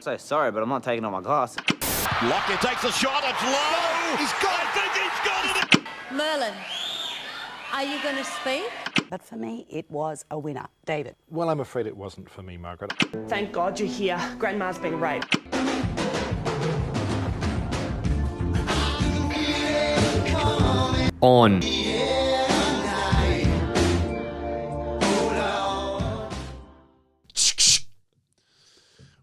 So sorry, but I'm not taking off my glass. Lockyer takes a shot, it's low! He's got it! I think he's got it! Merlin, are you going to speak? But for me, it was a winner. David. Well, I'm afraid it wasn't for me, Margaret. Thank God you're here. Grandma's been raped. On.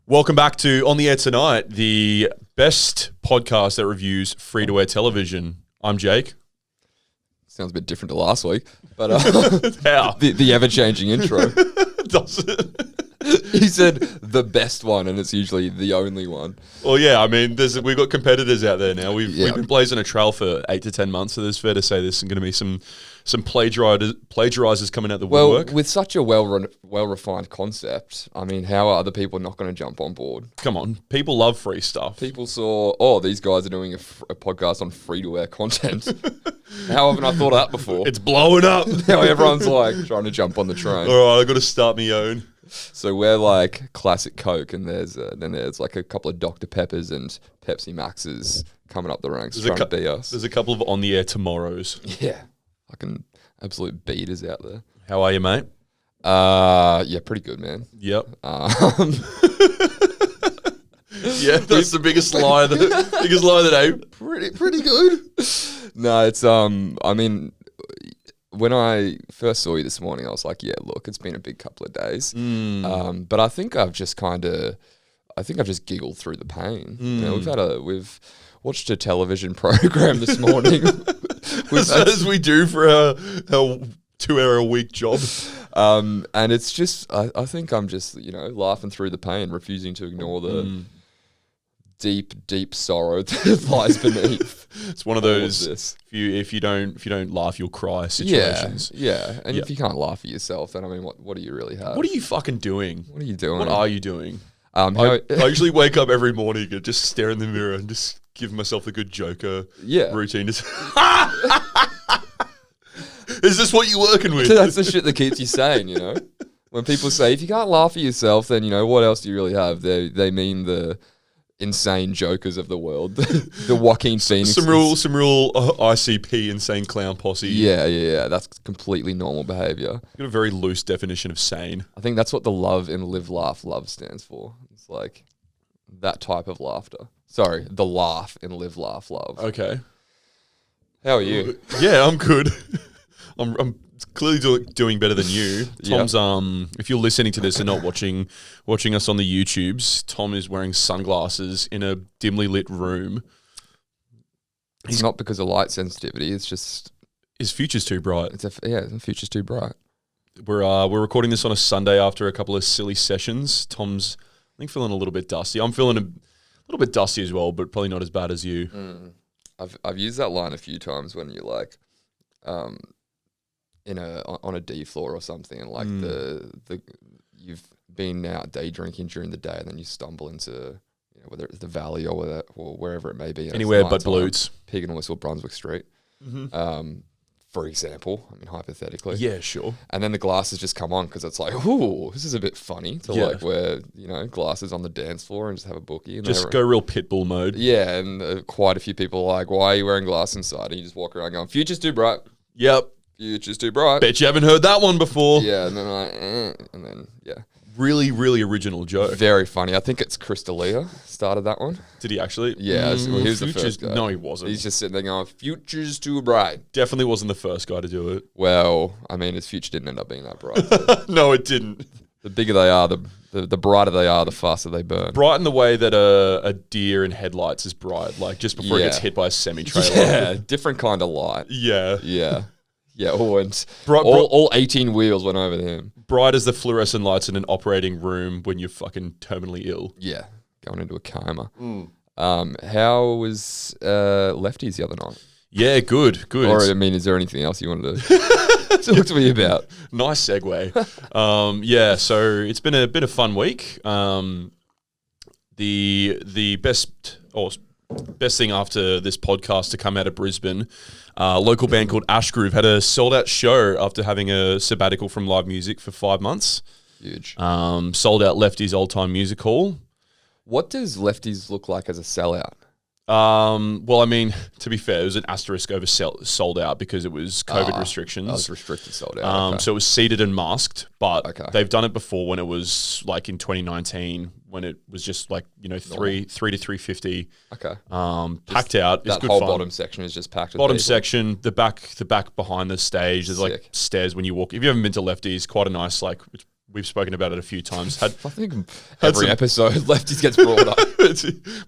Welcome back to On the Air Tonight, the best podcast that reviews free-to-air television. I'm Jake. Sounds a bit different to last week, but How? the ever-changing intro. Does it? He said the best one, and it's usually the only one. Well, yeah, I mean, we've got competitors out there now. We've Yeah. been blazing a trail for 8 to 10 months, so it's fair to say there's going to be some plagiarizers coming out the woodwork. Well, with such a well-refined concept, I mean, how are other people not going to jump on board? Come on, people love free stuff. People saw, these guys are doing a podcast on free-to-air content. How haven't I thought of that before? It's blowing up. Now everyone's like trying to jump on the train. All right, I've got to start my own. So we're like classic Coke, and there's like a couple of Dr. Peppers and Pepsi Maxes coming up the ranks trying to beat us. There's a couple of On the Air tomorrows. Yeah, fucking absolute beaters out there. How are you, mate? Yeah, pretty good, man. Yep. Yeah, Yeah, that's the biggest lie that pretty good. No, it's I mean, when I first saw you this morning, I was like, yeah, look, it's been a big couple of days. But I think I've just giggled through the pain. You know, we've watched a television program this morning. as we do for our 2-hour-a-week job. And it's just, I think I'm just, laughing through the pain, refusing to ignore the deep sorrow that lies beneath. It's one of those if you don't laugh, you'll cry situations. Yeah. And if you can't laugh at yourself, then I mean, what do you really have? What are you fucking doing? What are you doing? What are you doing? I I usually wake up every morning and just stare in the mirror and just give myself the good Joker routine. Just is this what you're working with? That's the shit that keeps you sane, When people say, if you can't laugh at yourself, then, what else do you really have? They mean the insane jokers of the world. The Joaquin Phoenix. Some real ICP, insane clown posse. Yeah. That's completely normal behavior. Got a very loose definition of sane. I think that's what the love in live, laugh, love stands for. It's like that type of laughter. Sorry, the laugh in live, laugh, love. Okay. How are you? Yeah, I'm good. I'm clearly doing better than you. Tom's if you're listening to this and not watching us on the YouTubes, Tom is wearing sunglasses in a dimly lit room. It's not because of light sensitivity. It's just his future's too bright. The future's too bright. We're recording this on a Sunday after a couple of silly sessions. Tom's, I think, feeling a little bit dusty. I'm feeling a little bit dusty as well, but probably not as bad as you. I've used that line a few times when you're like, on a D floor or something, and like the you've been out day drinking during the day, and then you stumble into whether it's the valley or wherever it may be, anywhere but Blutes, Pig and Whistle, Brunswick Street, for example. I mean, hypothetically, yeah, sure. And then the glasses just come on because it's like, ooh, this is a bit funny to like wear glasses on the dance floor and just have a bookie and just go real pitbull mode. Yeah, and quite a few people are like, why are you wearing glasses inside? And you just walk around going, future's too bright. Yep. Future's too bright. Bet you haven't heard that one before. Yeah, and then Really, really original joke. Very funny. I think it's Crystalia started that one. Did he actually? Yeah, he was the first guy. No, he wasn't. He's just sitting there going, future's too bright. Definitely wasn't the first guy to do it. Well, I mean, his future didn't end up being that bright. So. No, it didn't. The bigger they are, the brighter they are, the faster they burn. Bright in the way that a deer in headlights is bright, like just before it gets hit by a semi-trailer. Yeah, different kind of light. Yeah. Yeah, all 18 wheels went over him. Bright as the fluorescent lights in an operating room when you're fucking terminally ill. Yeah, going into a coma. How was Lefties the other night? Yeah, good. Or, I mean, is there anything else you wanted to talk to me about? Nice segue. Yeah, so it's been a fun week. The best thing after this podcast to come out of Brisbane, a local band called Ashgroove had a sold-out show after having a sabbatical from live music for 5 months. Huge. Sold out Lefty's Old Time Music Hall. What does lefties look like as a sellout? Well, I mean, to be fair, it was an asterisk over sold out because it was COVID restrictions. That was restricted sold out. Okay. So it was seated and masked, but Okay. they've done it before when it was like in 2019 when it was just like, you know, 3 to 350. Okay. Packed out. It's That good whole fun. bottom section is just packed with Bottom people. section, the back behind the stage. There's like Sick. stairs when you walk. If you haven't been to Lefties, quite a nice like. We've spoken about it a few times. I think every some- episode lefties gets brought up.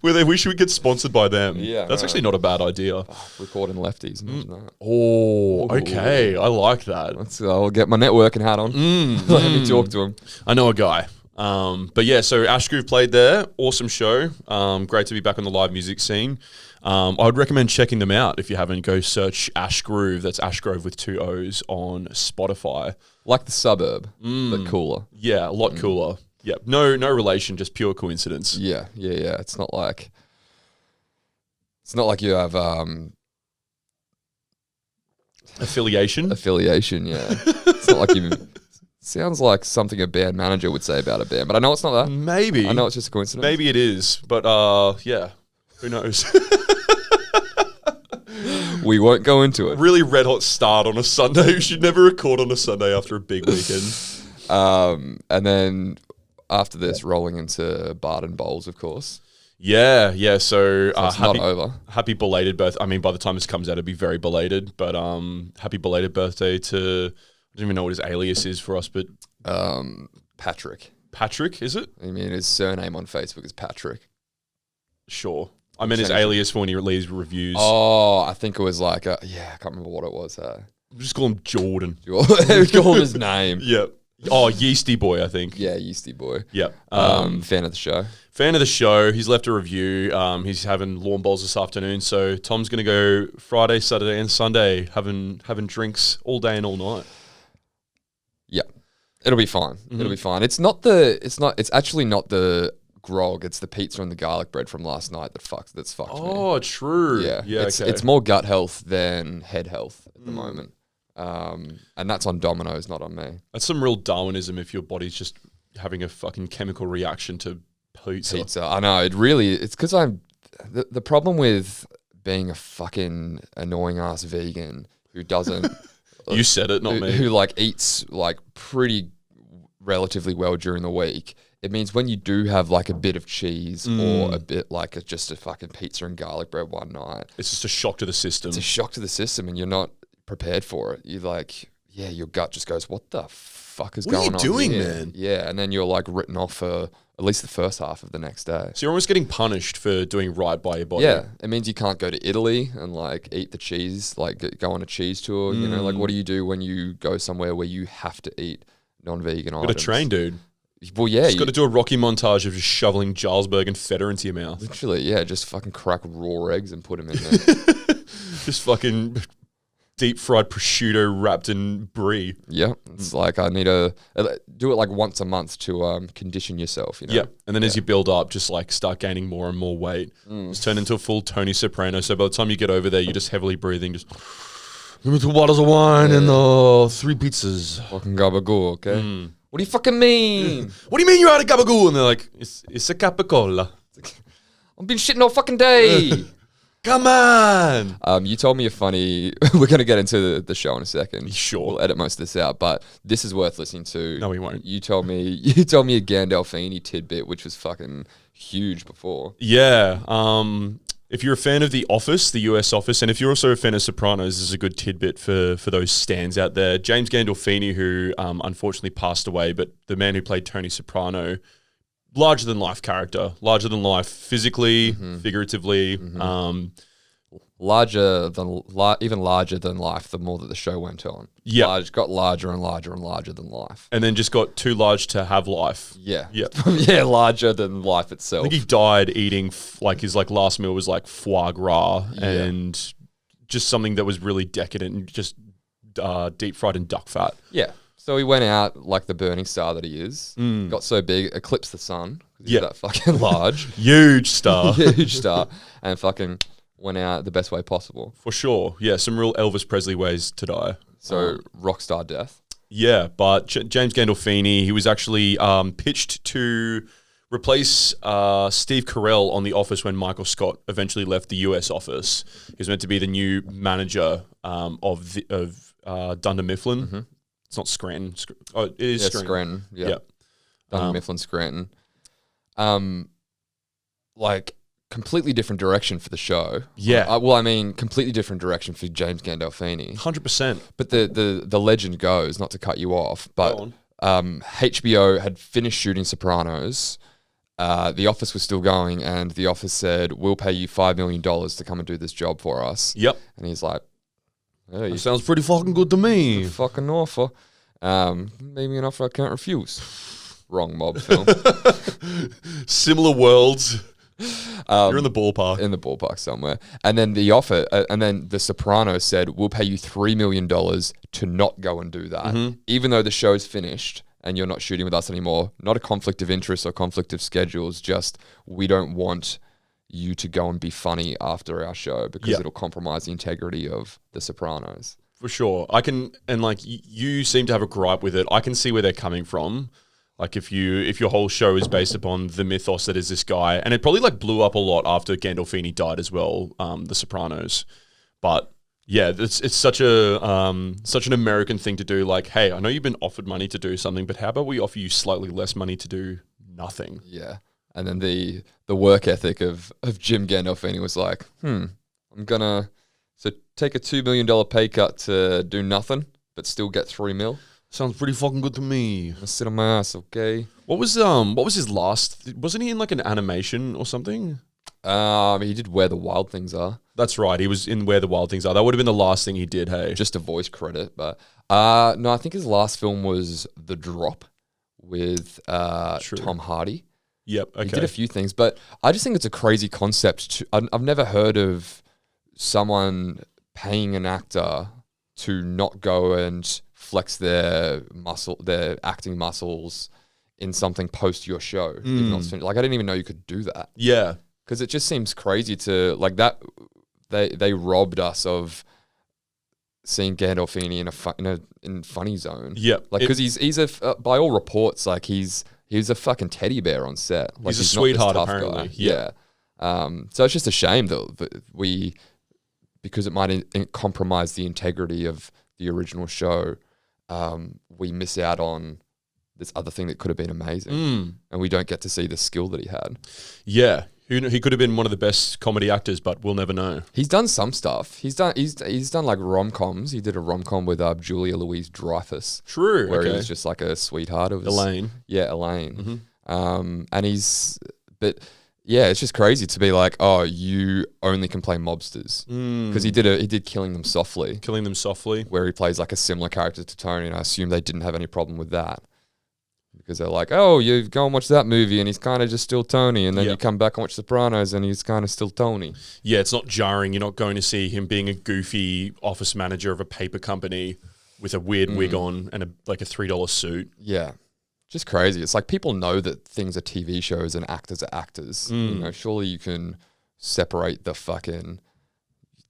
Where they wish we could get sponsored by them. Yeah, that's right. actually not a bad idea. Recording lefties. Imagine that. Oh, okay. I like that. I'll get my networking hat on. Let me talk to him. I know a guy. But yeah, so Ashgroove played there. Awesome show. Great to be back on the live music scene. I would recommend checking them out if you haven't. Go search Ashgroove. That's Ashgrove with 2 O's on Spotify. Like the suburb, but cooler. Yeah, a lot cooler. Yeah, no relation, just pure coincidence. Yeah. It's not like you have Affiliation. affiliation. Yeah, it's not like you. Sounds like something a band manager would say about a band, but I know it's not that. Maybe. I know it's just a coincidence. Maybe it is, but yeah, who knows? We won't go into it. Really red hot start on a Sunday. You should never record on a Sunday after a big weekend. And then after this, rolling into Barden Bowls, of course. Yeah. So, So it's happy, not over. happy belated birthday. I mean, by the time this comes out, it'll be very belated. But happy belated birthday to. I don't even know what his alias is for us, but Patrick. Patrick, is it? I mean, his surname on Facebook is Patrick. Sure. I meant his Change it. alias for when he leaves reviews. Oh, I think it was like, I can't remember what it was. Just call him Jordan. Call him his name. Yep. Oh, Yeasty Boy, I think. Yeah, Yeasty Boy. Yep. Fan of the show. Fan of the show. He's left a review. He's having lawn bowls this afternoon. So Tom's going to go Friday, Saturday, and Sunday having drinks all day and all night. Yeah, it'll be fine. Mm-hmm. It'll be fine. It's actually not the grog. It's the pizza and the garlic bread from last night that's fucked me. Oh, true. Yeah, Okay. It's more gut health than head health at the moment. And that's on Domino's, not on me. That's some real Darwinism if your body's just having a fucking chemical reaction to pizza. I know, it's because the problem with being a fucking annoying ass vegan who doesn't You said it, not me. who like eats like pretty relatively well during the week. It means when you do have like a bit of cheese or a bit like just a fucking pizza and garlic bread one night, It's just a shock to the system. it's a shock to the system and you're not prepared for it. You're like, yeah, your gut just goes, what the fuck is What are going you on doing, here? man? Yeah, and then you're like written off for at least the first half of the next day. So you're almost getting punished for doing right by your body. Yeah, it means you can't go to Italy and like eat the cheese, like go on a cheese tour. You know, like what do you do when you go somewhere where you have to eat non-vegan items? Got to train, dude. Well, yeah, Just got to do a Rocky montage of just shoveling Jarlsberg and feta into your mouth. literally, yeah, just fucking crack raw eggs and put them in there. Just fucking deep fried prosciutto wrapped in brie. Yeah, it's like I need to do it like once a month to condition yourself. You know. Yeah. And then as you build up, just like start gaining more and more weight. Just turn into a full Tony Soprano. So by the time you get over there, you're just heavily breathing. Just give me 2 bottles of wine and 3 pizzas. Fucking gabagool, okay? What do you fucking mean? What do you mean you're out of gabagool? And they're like, it's a capicola. I've been shitting all fucking day. Come on. You told me a funny. We're gonna get into the show in a second. Sure. We'll edit most of this out, but this is worth listening to. No, we won't. You told me a Gandolfini tidbit, which was fucking huge before. Yeah. If you're a fan of The Office, the US Office, and if you're also a fan of Sopranos, this is a good tidbit for those stands out there. James Gandolfini, who unfortunately passed away, but the man who played Tony Soprano, larger than life character, larger than life physically, figuratively. Even larger than life. The more that the show went on, got larger and larger and larger than life. And then just got too large to have life. Yeah, Yep. yeah, larger than life itself. I think he died eating his last meal was like foie gras and just something that was really decadent and just deep fried in duck fat. Yeah. So he went out like the burning star that he is. Got so big, eclipsed the sun. He's that fucking large, Huge star. huge star, and fucking went out the best way possible. For sure. Yeah, some real Elvis Presley ways to die. So rock star death. Yeah, but James Gandolfini, he was actually pitched to replace Steve Carrell on The Office when Michael Scott eventually left the US office. He was meant to be the new manager of Dunder Mifflin. Mm-hmm. It's not Scranton. It is Scranton. Yeah. Yep. Dunder Mifflin, Scranton. Like completely different direction for the show. Yeah. Completely different direction for James Gandolfini. 100%. But the legend goes, not to cut you off, but Go on. HBO had finished shooting Sopranos. The Office was still going, and the Office said, "We'll pay you $5 million to come and do this job for us." Yep. And he's like, "Hey, That sounds pretty fucking good to me. fucking offer. Maybe an offer I can't refuse." Wrong mob film. Similar worlds. You're in the ballpark. In the ballpark somewhere. And then the Sopranos said, "We'll pay you $3 million to not go and do that. Even though the show's finished and you're not shooting with us anymore." Not a conflict of interest or conflict of schedules, just we don't want you to go and be funny after our show because it'll compromise the integrity of the Sopranos. For sure. You seem to have a gripe with it. I can see where they're coming from. Like if your whole show is based upon the mythos that is this guy, and it probably blew up a lot after Gandolfini died as well, The Sopranos. But yeah, it's such an American thing to do. Like, hey, I know you've been offered money to do something, but how about we offer you slightly less money to do nothing? Yeah. And then the work ethic of Jim Gandolfini was like, I'm gonna take a $2 million pay cut to do nothing, but still get $3 million. Sounds pretty fucking good to me. I sit on my ass, okay? What was his last? Wasn't he in an animation or something? He did Where the Wild Things Are. That's right. He was in Where the Wild Things Are. That would have been the last thing he did. Hey, Just a voice credit, but no, I think his last film was The Drop with Tom Hardy. Yep. Okay. He did a few things, but I just think it's a crazy concept. I've never heard of someone paying an actor to not go and flex their acting muscles in something post your show. Even though it's finished. I didn't even know you could do that. Yeah. Because it just seems crazy to that. They robbed us of seeing Gandolfini in funny zone. Yep. Because he's by all reports he's a fucking teddy bear on set. He's a not this sweetheart tough apparently. guy. Yeah. So it's just a shame that we, because it might compromise the integrity of the original show, we miss out on this other thing that could have been amazing, and we don't get to see the skill that he had. Yeah, he could have been one of the best comedy actors, but we'll never know. He's done some stuff. He's done rom-coms. He did a rom-com with Julia Louis-Dreyfus. True, where okay. he was just a sweetheart of Elaine. Yeah, Elaine. Yeah, it's just crazy to be like, oh, you only can play mobsters, because he did Killing Them Softly. Killing Them Softly, where he plays a similar character to Tony, and I assume they didn't have any problem with that, because they're like, oh, you go and watch that movie and he's kind of just still Tony, and then you come back and watch Sopranos and he's kind of still Tony. Yeah, it's not jarring. You're not going to see him being a goofy office manager of a paper company with a weird wig on and a $3 suit. Yeah. Just crazy. It's people know that things are TV shows and actors are actors. Surely you can separate the fucking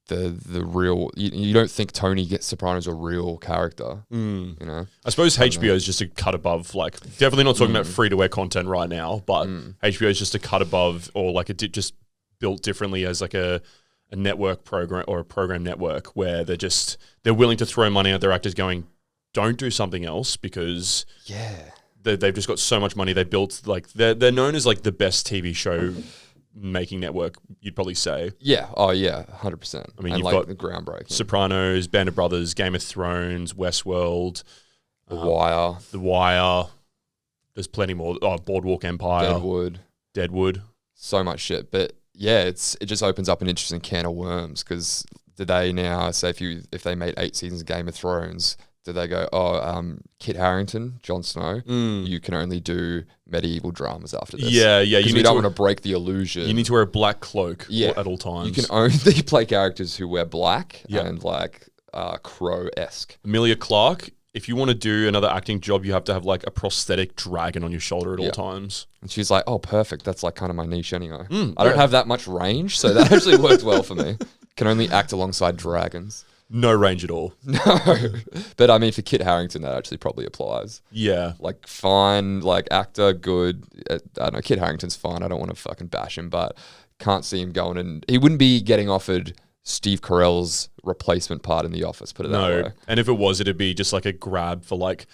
the real. You don't think Tony gets Sopranos a real character? I suppose HBO is just a cut above. Definitely not talking about free to air content right now, but HBO is just a cut above, or just built differently as a network program or a program network where they're willing to throw money at their actors, going, don't do something else because they've just got so much money. They built they're known as the best TV show making network, you'd probably say. Yeah. Oh yeah, 100%. I mean, you've got the groundbreaking Sopranos, Band of Brothers, Game of Thrones, Westworld, The Wire. The Wire. There's plenty more. Oh, Boardwalk Empire, Deadwood. So much shit, but yeah, it just opens up an interesting can of worms, because do they now say if they made 8 seasons of Game of Thrones, do they go, Kit Harington, Jon Snow, you can only do medieval dramas after this? Yeah. Because we don't want to break the illusion. You need to wear a black cloak at all times. You can only play characters who wear black and Crow-esque. Emilia Clarke, if you want to do another acting job, you have to have a prosthetic dragon on your shoulder at all times. And she's like, oh, perfect. That's kind of my niche anyway. I don't have that much range, so that actually worked well for me. Can only act alongside dragons. No range at all. No. But I mean, for Kit Harington, that actually probably applies. Yeah. Like, fine, like, actor, good. I don't know, Kit Harington's fine. I don't want to fucking bash him, but can't see him going, and he wouldn't be getting offered Steve Carell's replacement part in The Office, put it that way. And if it was, it'd be just like a grab for like,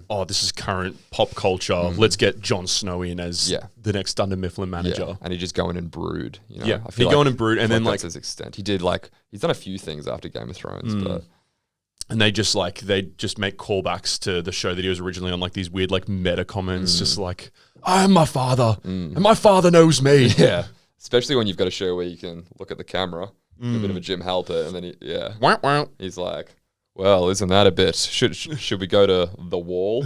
oh, this is current pop culture. Let's get Jon Snow in as the next Dunder Mifflin manager. Yeah. And he just go in and brood. You know? Yeah, I feel he'd go in and brood, and then that's like his extent. He did like he's done a few things after Game of Thrones, but and they just make callbacks to the show that he was originally on, like these weird like meta comments, just like I am my father, and my father knows me. Yeah, especially when you've got a show where you can look at the camera. A bit of a Jim Halpert, and then he's like, "Well, isn't that a bit? Should we go to the wall?"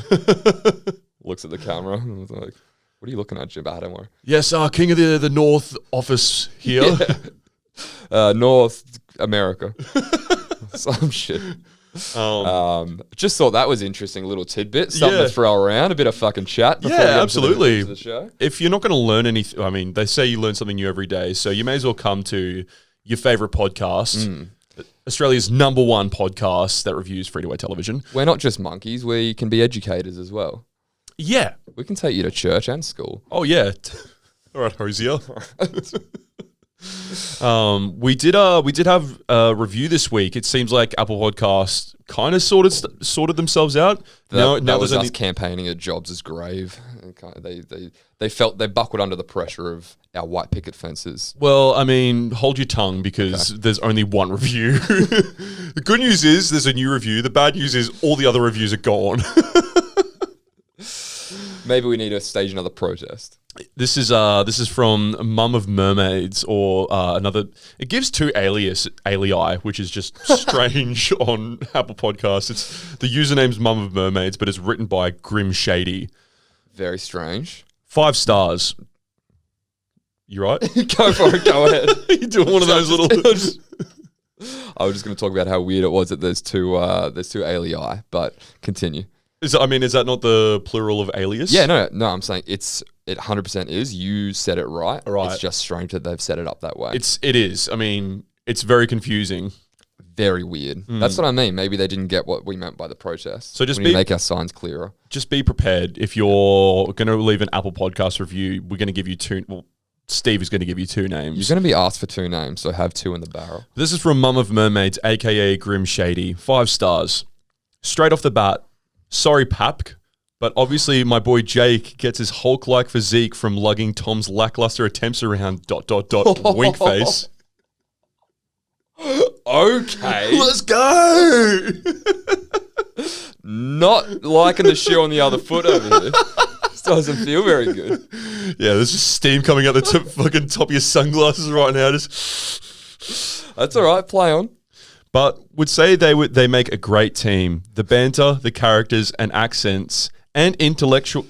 Looks at the camera and was like, "What are you looking at, Jim?" I don't worry. Yes, King of the North office here. North America, some shit. Just thought that was interesting little tidbit, something to throw around, a bit of fucking chat. Before we get absolutely. into the show. If you're not going to learn anything, I mean, they say you learn something new every day, so you may as well come to your favourite podcast, Australia's #1 podcast that reviews free-to-air television. We're not just monkeys, we can be educators as well. Yeah. We can take you to church and school. Oh, yeah. All right, Hosier. We did have a review this week. It seems like Apple Podcasts kind of sorted themselves out. That was us campaigning at Jobs' grave. They felt they buckled under the pressure of our white picket fences. Well, I mean, hold your tongue because there's only one review. The good news is there's a new review. The bad news is all the other reviews are gone. Maybe we need to stage another protest. This is from Mum of Mermaids or another. It gives two alii, which is just strange on Apple Podcasts. It's the username's Mum of Mermaids, but it's written by Grim Shady. Very strange. 5 stars. You right? Go for it. Go ahead. You're doing one of those little. I was just going to talk about how weird it was that there's two alii, but continue. Is that not the plural of alias? Yeah, no. I'm saying it 100% is. You said it right. Right. It's just strange that they've set it up that way. It is. I mean, it's very confusing. Very weird. That's what I mean. Maybe they didn't get what we meant by the protest. So we need to make our signs clearer. Just be prepared. If you're going to leave an Apple Podcast review, we're going to give you 2. Well, Steve is going to give you 2 names. You're going to be asked for 2 names, so have 2 in the barrel. This is from Mum of Mermaids, aka Grim Shady. 5 stars. Straight off the bat, sorry, Pap, but obviously my boy Jake gets his Hulk-like physique from lugging Tom's lackluster attempts around ... wink face. Okay. Let's go! Not liking the shoe on the other foot over here. This doesn't feel very good. Yeah, there's just steam coming out the fucking top of your sunglasses right now. That's all right. Play on. But would say they make a great team. The banter, the characters and accents, and intellectual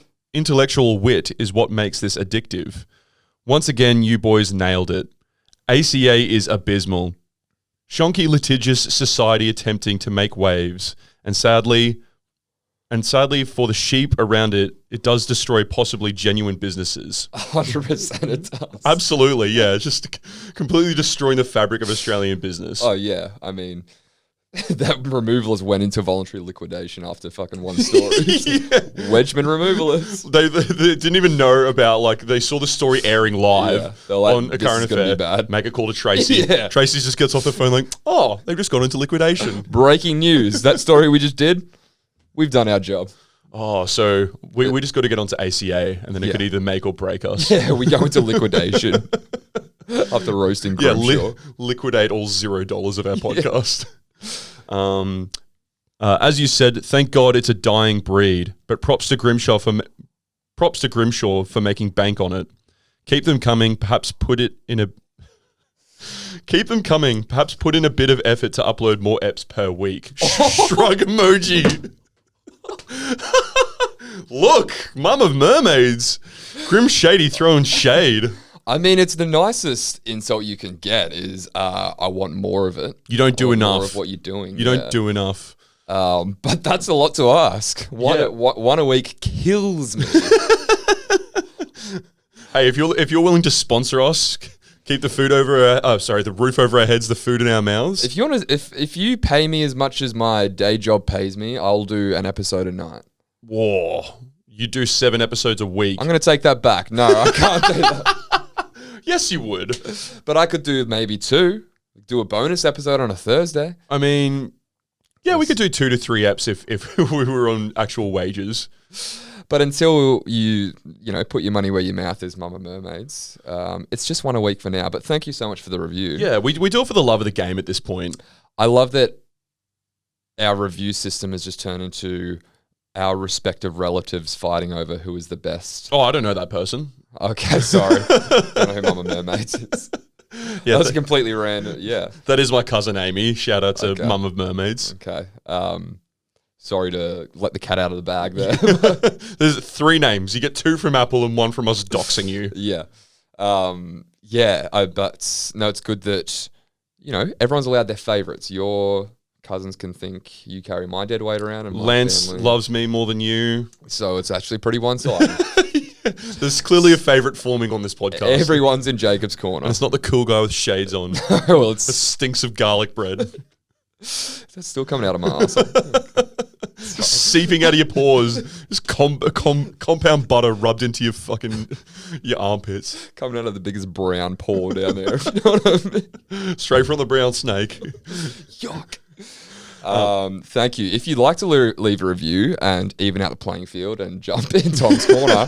wit is what makes this addictive. Once again, you boys nailed it. ACA is abysmal. Shonky litigious society attempting to make waves, and sadly for the sheep around it, it does destroy possibly genuine businesses. 100% it does. Absolutely, yeah. It's just completely destroying the fabric of Australian business. Oh, yeah. I mean, that removalists went into voluntary liquidation after fucking one story. Wedgman removalists. They didn't even know about, like, they saw the story airing live like, on A Current Affair. Bad. Make a call to Tracy. Tracy just gets off the phone like, oh, they've just gone into liquidation. Breaking news. That story we just did, we've done our job. Oh, so we just got to get onto ACA and then it could either make or break us. Yeah, we go into liquidation after roasting Grimshaw. Liquidate all $0 of our podcast. As you said, thank God it's a dying breed, but props to Grimshaw for making bank on it. Keep them coming, perhaps put in a bit of effort to upload more eps per week. Shrug emoji. Look, Mum of Mermaids. Grim Shady throwing shade. I mean, it's the nicest insult you can get is, I want more of it. You don't do enough. More of what you're doing. You don't do enough. But that's a lot to ask. One a week kills me. Hey, if you're willing to sponsor us, Keep the food over the roof over our heads, the food in our mouths. If you want to, if you pay me as much as my day job pays me, I'll do an episode a night. Whoa. You do 7 episodes a week. I'm going to take that back. No, I can't do that. Yes, you would. But I could do maybe 2. Do a bonus episode on a Thursday. I mean, yeah, we could do 2 to 3 eps if we were on actual wages. But until you put your money where your mouth is, Mama Mermaids, it's just 1 a week for now. But thank you so much for the review. Yeah, we do it for the love of the game at this point. I love that our review system has just turned into our respective relatives fighting over who is the best. Oh, I don't know that person. Okay, sorry. I don't know who Mama Mermaids is. Yeah, that was completely random. Yeah. That is my cousin Amy. Shout out to Okay. Mum of Mermaids. Okay. Sorry to let the cat out of the bag there. There's 3 names. You get 2 from Apple and 1 from us doxing you. Yeah. But no, it's good that, everyone's allowed their favourites. Your cousins can think you carry my dead weight around. And my Lance family. loves me more than you. So it's actually pretty one-sided. There's clearly a favourite forming on this podcast. Everyone's in Jacob's corner. And it's not the cool guy with shades on. Well, It stinks of garlic bread. that's still coming out of my ass. Just seeping out of your pores. Just compound butter rubbed into your armpits. Coming out of the biggest brown pore down there. If you know what I mean? Straight from the brown snake. Yuck. Thank you. If you'd like to leave a review and even out the playing field and jump in Tom's corner,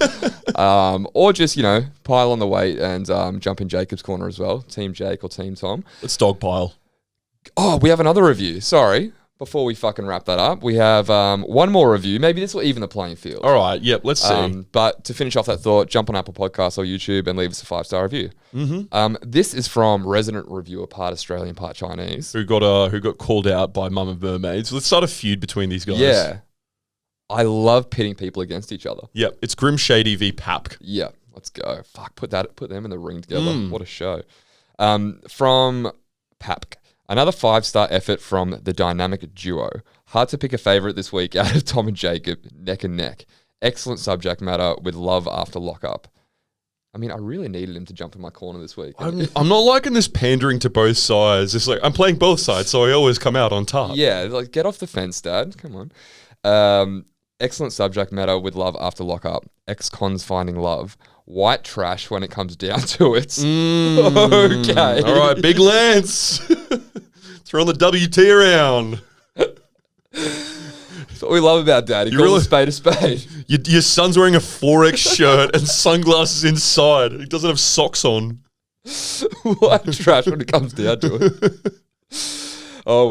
or just, pile on the weight and jump in Jacob's corner as well, Team Jake or Team Tom. Let's dogpile. Oh, we have another review. Sorry. Before we fucking wrap that up, we have one more review. Maybe this will even the playing field. All right. Yep. Let's see. But to finish off that thought, jump on Apple Podcasts or YouTube and leave us a 5-star review. Mm-hmm. This is from resident reviewer, part Australian, part Chinese. Who got called out by Mum of Mermaids. Let's start a feud between these guys. Yeah. I love pitting people against each other. Yep. It's Grim Shady v Papk. Yeah. Let's go. Fuck, put them in the ring together. What a show. From Papk. Another 5-star effort from the dynamic duo. Hard to pick a favourite this week out of Tom and Jacob, neck and neck. Excellent subject matter with love after lockup. I mean, I really needed him to jump in my corner this week. I'm not liking this pandering to both sides. It's like, I'm playing both sides, so I always come out on top. Yeah, like, get off the fence, Dad. Come on. Excellent subject matter with love after lockup. Ex-cons finding love. White trash when it comes down to it. Okay. All right, Big Lance. Throwing the WT around. That's what we love about Dad. He calls a spade. Your son's wearing a 4X shirt and sunglasses inside. He doesn't have socks on. White trash when it comes down to it. Oh,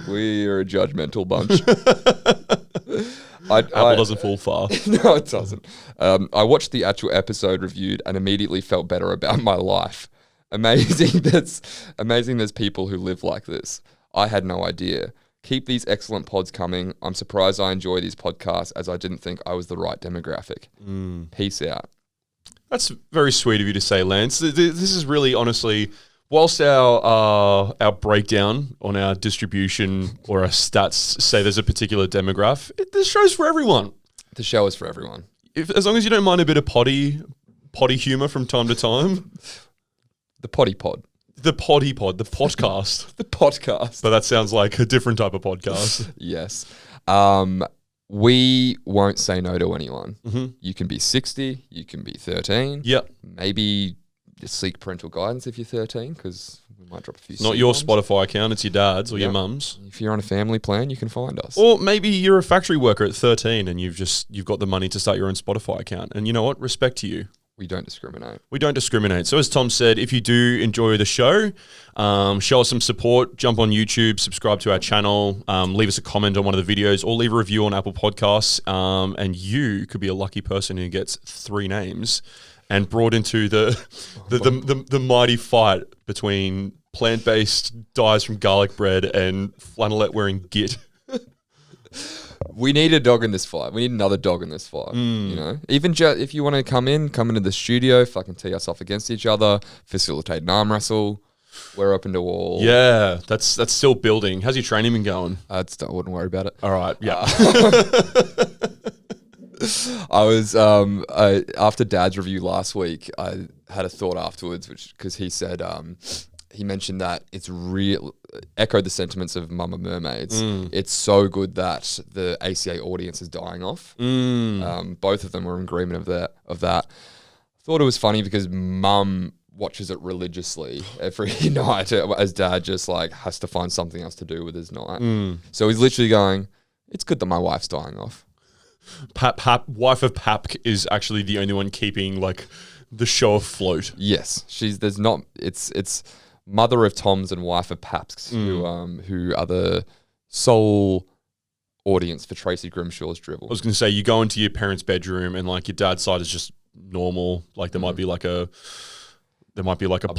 we are a judgmental bunch. Apple doesn't fall far. No, it doesn't. I watched the actual episode reviewed and immediately felt better about my life. Amazing there's people who live like this. I had no idea. Keep these excellent pods coming. I'm surprised I enjoy these podcasts as I didn't think I was the right demographic. Peace out. That's very sweet of you to say, Lance. This is really, honestly, whilst our breakdown on our distribution or our stats say there's a particular demographic, this show's for everyone. The show is for everyone. As long as you don't mind a bit of potty humor from time to time. The potty pod. The potty pod, the podcast. The podcast. But that sounds like a different type of podcast. Yes. We won't say no to anyone. Mm-hmm. You can be 60, you can be 13. Yep. Maybe seek parental guidance if you're 13, because we might drop a few. Not your C-bombs. Spotify account, it's your dad's or your mum's. If you're on a family plan, you can find us. Or maybe you're a factory worker at 13 and you've got the money to start your own Spotify account. And you know what? Respect to you. We don't discriminate. We don't discriminate. So as Tom said, if you do enjoy the show, show us some support, jump on YouTube, subscribe to our channel, leave us a comment on one of the videos or leave a review on Apple Podcasts. And you could be a lucky person who gets 3 names and brought into the mighty fight between plant-based dyes from garlic bread and flannelette wearing git. We need a dog in this fight. We need another dog in this fight. You know, even if you want to come into the studio, fucking tee us off against each other, facilitate an arm wrestle. We're open to all. Yeah, that's still building. How's your training been going? I wouldn't worry about it. All right, yeah. I was after Dad's review last week. I had a thought afterwards, which because he said he mentioned that it's real, echoed the sentiments of Mama Mermaids. It's so good that the ACA audience is dying off. Both of them were in agreement of that. Thought it was funny because Mum watches it religiously every night, as Dad just like has to find something else to do with his night. So he's literally going, "It's good that my wife's dying off." Wife of Pap is actually the only one keeping like the show afloat. Yes, it's mother of Toms and wife of Paps who are the sole audience for Tracy Grimshaw's dribble. I was going to say, you go into your parents' bedroom and like your dad's side is just normal. Like there might be like a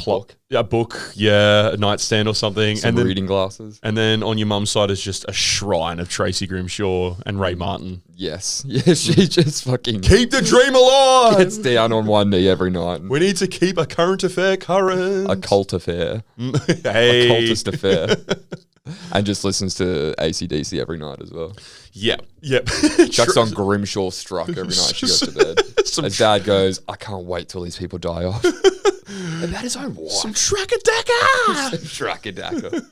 book. Yeah, a book, yeah, a nightstand or something. Some reading glasses. And then on your mum's side is just a shrine of Tracy Grimshaw and Ray Martin. Yes. Yeah, she just fucking Keep the dream alive! gets down on one knee every night. We need to keep a current affair current. A cult affair. Hey. A cultist affair. And just listens to AC/DC every night as well. Yep. Chucks on Grimshaw Struck every night she goes to bed. As Dad goes, "I can't wait till these people die off." About his own wife. Some Trackadacka! Trackadacka.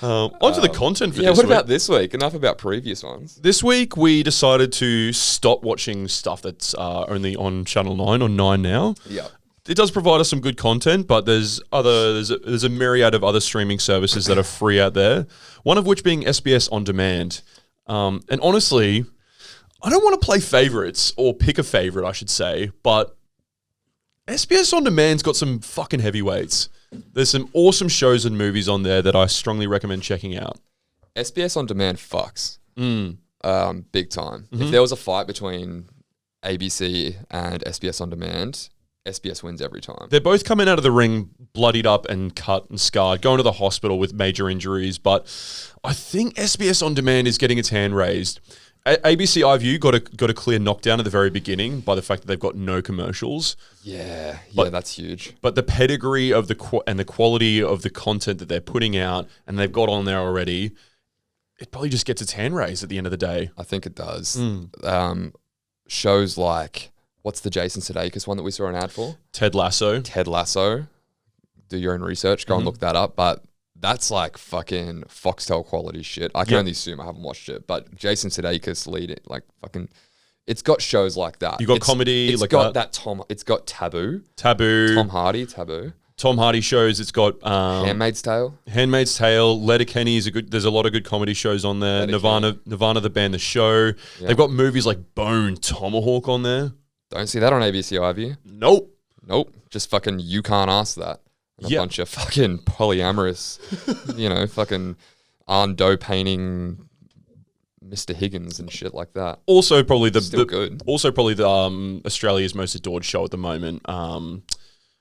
Onto the content for Yeah, this what week. about this week? Enough about previous ones. This week we decided to stop watching stuff that's only on Channel 9 or 9 now. Yeah. It does provide us some good content, but there's a myriad of other streaming services that are free out there. One of which being SBS On Demand. And honestly, I don't want to play favorites or pick a favorite, I should say, but SBS On Demand's got some fucking heavyweights. There's some awesome shows and movies on there that I strongly recommend checking out. SBS On Demand fucks. Big time. If there was a fight between ABC and SBS On Demand, SBS wins every time. They're both coming out of the ring bloodied up and cut and scarred, going to the hospital with major injuries, but I think SBS On Demand is getting its hand raised. ABC iView got a clear knockdown at the very beginning by the fact that they've got no commercials. Yeah, But- that's huge. But the pedigree of the quality of the content that they're putting out and they've got on there already, it probably just gets its hand raised at the end of the day. I think it does. Shows like, what's the Jason Sudeikis one that we saw an ad for? Ted Lasso. Ted Lasso. Do your own research. Go and look that up. But that's like fucking Foxtel quality shit. I can only assume, I haven't watched it. But Jason Sudeikis lead it, like fucking. It's got shows like that. You got comedy It's like got that. It's got Taboo. Tom Hardy shows. It's got Handmaid's Tale. Handmaid's Tale. Letterkenny is a good. There's a lot of good comedy shows on there. Letterkenny. Nirvana the band, the show. Yeah. They've got movies like Bone Tomahawk on there. Don't see that on ABC iView. Nope. Just fucking You Can't Ask That. And a Yeah. bunch of fucking polyamorous, fucking Arndo painting Mr. Higgins and shit like that. Also, probably Still good. Also, probably the Australia's most adored show at the moment,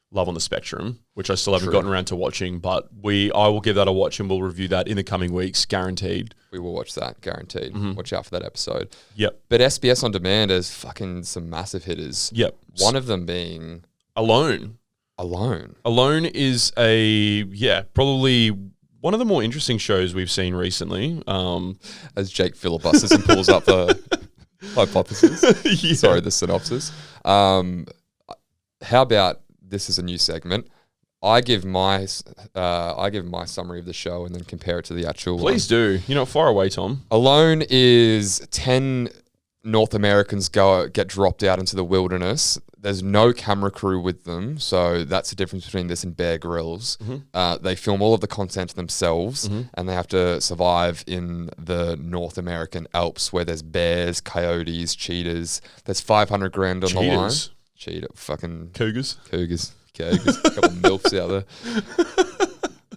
Love on the Spectrum, which I still haven't gotten around to watching, but I will give that a watch and we'll review that in the coming weeks, guaranteed. We will watch that, guaranteed. Watch out for that episode. Yep. But SBS On Demand has fucking some massive hitters. Yep. One of them being Alone. Alone is probably one of the more interesting shows we've seen recently. As Jake filibusters and pulls up the hypothesis. Yeah. Sorry, the synopsis. How about this is a new segment? I give my summary of the show and then compare it to the actual Please one. do. You're not far away, Tom. Alone is 10 North Americans get dropped out into the wilderness. There's no camera crew with them, so that's the difference between this and Bear Grylls. They film all of the content themselves, and they have to survive in the North American Alps where there's bears, coyotes, cheetahs. There's 500 grand on the line. Cheetah, fucking Cougars. Cougars. A couple milfs out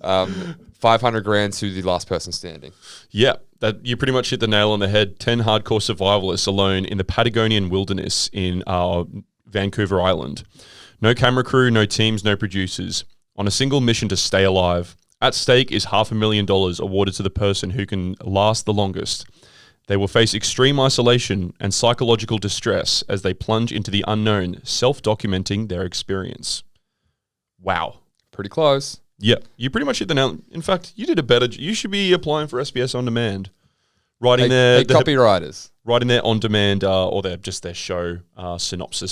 there. 500 grand to the last person standing. Yeah, that you pretty much hit the nail on the head. 10 hardcore survivalists alone in the Patagonian wilderness in Vancouver Island. No camera crew, no teams, no producers. On a single mission to stay alive. At stake is $500,000 awarded to the person who can last the longest. They will face extreme isolation and psychological distress as they plunge into the unknown, self-documenting their experience. Wow. Pretty close. Yep. You pretty much hit the nail. In fact, you did a better. You should be applying for SBS On Demand. Writing Hey, copywriters. writing their on demand or their show synopsi.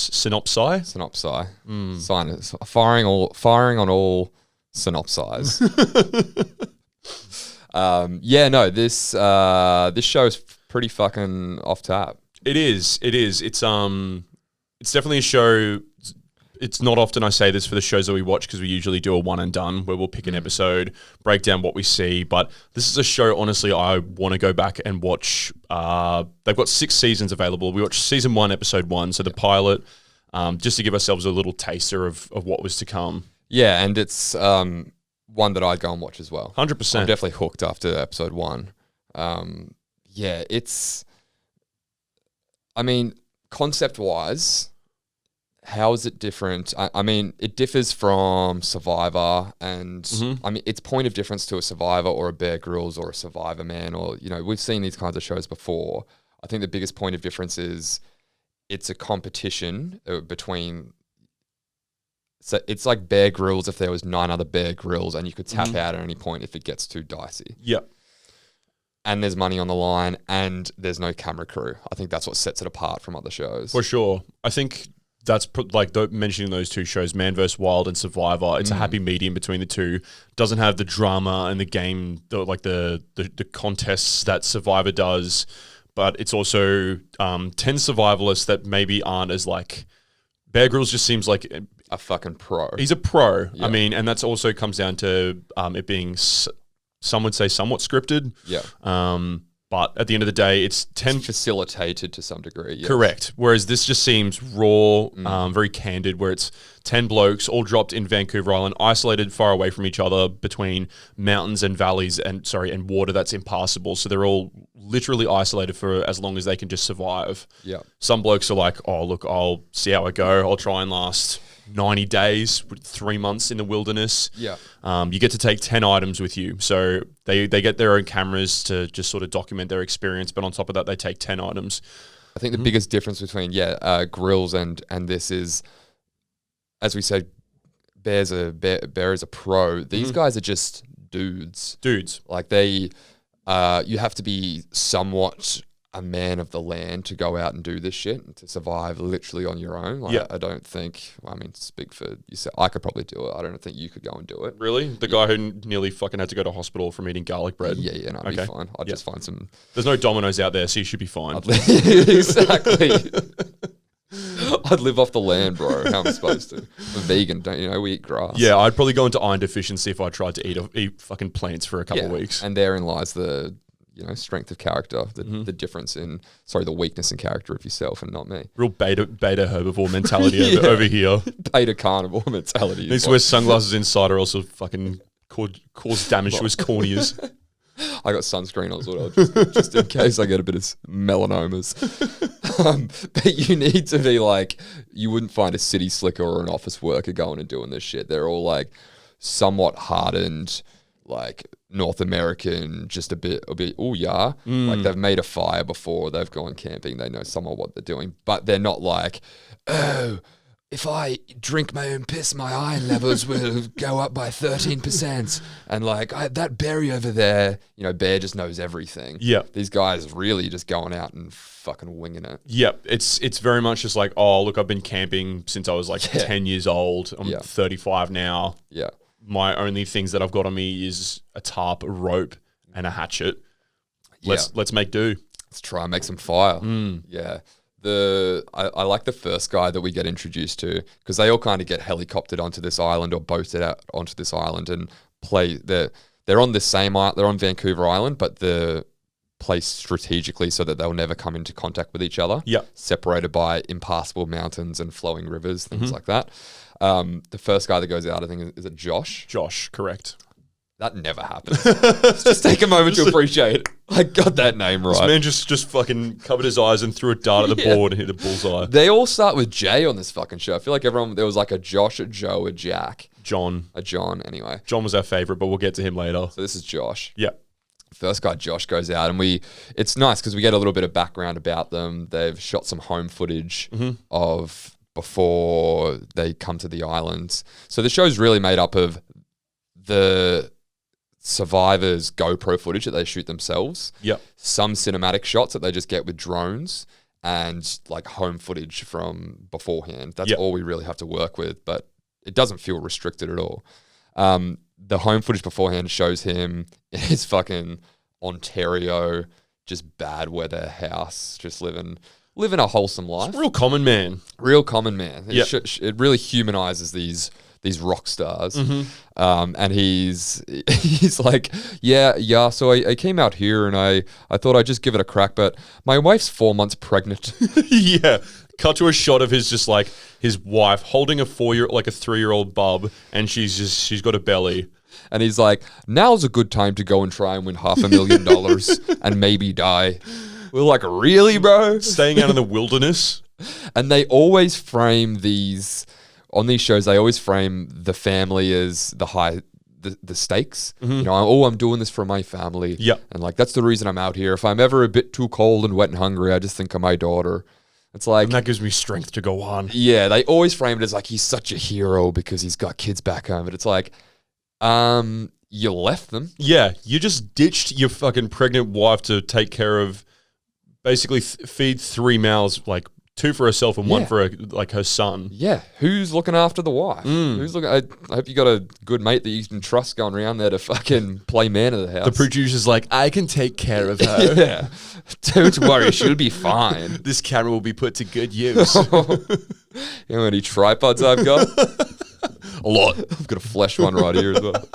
Firing on all synopsize. This show is pretty fucking off tap. It is. It's definitely a show. It's not often I say this for the shows that we watch because we usually do a one and done where we'll pick an episode, break down what we see. But this is a show, honestly, I want to go back and watch. They've got 6 seasons available. We watched season 1, episode 1, so the pilot, just to give ourselves a little taster of what was to come. Yeah, and it's one that I'd go and watch as well. 100%. I'm definitely hooked after episode 1. Concept-wise, how is it different? I mean, it differs from Survivor, and I mean, its point of difference to a Survivor or a Bear Grylls or a Survivor Man, or we've seen these kinds of shows before. I think the biggest point of difference is it's a competition between. So it's like Bear Grylls if there was 9 other Bear Grylls, and you could tap out at any point if it gets too dicey. Yep. And there's money on the line, and there's no camera crew. I think that's what sets it apart from other shows. For sure. I think that's mentioning those 2 shows, Man vs. Wild and Survivor. It's a happy medium between the 2. Doesn't have the drama and the game, the contests that Survivor does, but it's also 10 survivalists that maybe aren't as like. Bear Grylls just seems like a fucking pro. He's a pro. Yeah. I mean, and that's also comes down to it being, some would say, somewhat scripted. Yeah. But at the end of the day, it's 10 facilitated to some degree. Yes. Correct. Whereas this just seems raw, very candid, where it's 10 blokes all dropped in Vancouver Island, isolated far away from each other between mountains and valleys and water that's impassable. So they're all literally isolated for as long as they can just survive. Yeah. Some blokes are like, oh, look, I'll see how I go. I'll try and last 90 days, 3 months in the wilderness. Yeah. You get to take 10 items with you. So they get their own cameras to just sort of document their experience. But on top of that, they take 10 items. I think the biggest difference between, Grylls and this is, as we said, Bear is a pro. These guys are just dudes. Like you have to be somewhat a man of the land to go out and do this shit and to survive literally on your own. I don't think, speak for yourself. I could probably do it. I don't think you could go and do it. Really? The guy who nearly fucking had to go to hospital from eating garlic bread? Yeah, no, I'd be fine. I'd just find some... There's no Domino's out there, so you should be fine. Exactly. I'd live off the land, bro. How am I supposed to? I'm a vegan, don't you know? We eat grass. Yeah, I'd probably go into iron deficiency if I tried to eat fucking plants for a couple of weeks. And therein lies the... strength of character, the difference in, the weakness in character of yourself and not me. Real beta herbivore mentality over here. Beta carnivore mentality. Needs to wear sunglasses inside or also fucking cause damage to his corneas. I got sunscreen as well, just in case I get a bit of melanomas. But you need to be like, you wouldn't find a city slicker or an office worker going and doing this shit. They're all like somewhat hardened, like North American, just a bit, like they've made a fire before, they've gone camping, they know somewhat what they're doing, but they're not like, oh, if I drink my own piss, my iron levels will go up by 13%. And like, that berry over there, Bear just knows everything. Yeah. These guys really just going out and fucking winging it. Yep. It's very much just like, oh, look, I've been camping since I was like 10 years old. I'm 35 now. Yeah. My only things that I've got on me is a tarp, a rope, and a hatchet. Let's make do. Let's try and make some fire. Yeah. I like the first guy that we get introduced to, because they all kind of get helicoptered onto this island or boated out onto this island and they're on this same island. They're on Vancouver Island, but they're placed strategically so that they'll never come into contact with each other. Yeah. Separated by impassable mountains and flowing rivers, things like that. The first guy that goes out, I think, is it Josh? Josh, correct. That never happens. Let's just take a moment to appreciate it. I got that name right. This man just fucking covered his eyes and threw a dart at the board and hit a bullseye. They all start with J on this fucking show. I feel like there was like a Josh, a Joe, a Jack. John, anyway. John was our favourite, but we'll get to him later. So this is Josh. Yeah. First guy, Josh, goes out and it's nice because we get a little bit of background about them. They've shot some home footage of before they come to the islands. So the show's really made up of the survivors' GoPro footage that they shoot themselves. Yep. Some cinematic shots that they just get with drones, and like home footage from beforehand. That's all we really have to work with, but it doesn't feel restricted at all. The home footage beforehand shows him in his fucking Ontario, just bad weather house, just living a wholesome life. Real common man. Real common man. Yep. It really humanizes these rock stars. Mm-hmm. And he's like, yeah. So I came out here and I thought I'd just give it a crack, but my wife's 4 months pregnant. Yeah. Cut to a shot of his wife holding a 3-year-old bub, and she's got a belly. And he's like, now's a good time to go and try and win $500,000 and maybe die. We're like, really, bro? Staying out in the wilderness. And they always frame on these shows, they always frame the family as the stakes. Mm-hmm. You know, I'm doing this for my family. Yep. And like, that's the reason I'm out here. If I'm ever a bit too cold and wet and hungry, I just think of my daughter. It's like, And that gives me strength to go on. yeah, they always frame it as like he's such a hero because he's got kids back home. But it's like, you left them. Yeah, you just ditched your fucking pregnant wife to take care of, basically feed 3 mouths, like 2 for herself and 1 for her son. Yeah, who's looking after the wife? Who's looking? I hope you got a good mate that you can trust going around there to fucking play man of the house. The producer's like, I can take care of her. Yeah, don't worry, she'll be fine. This camera will be put to good use. You know how many tripods I've got? A lot. I've got a flesh one right here as well.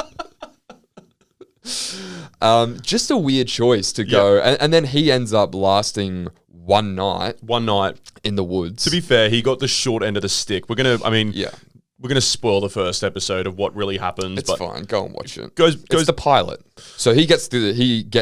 Just a weird choice to go, and then he ends up lasting one night in the woods. To be fair, he got the short end of the stick. We're gonna spoil the first episode of what really happens. It's fine. Go and watch it. It's the pilot. So he gets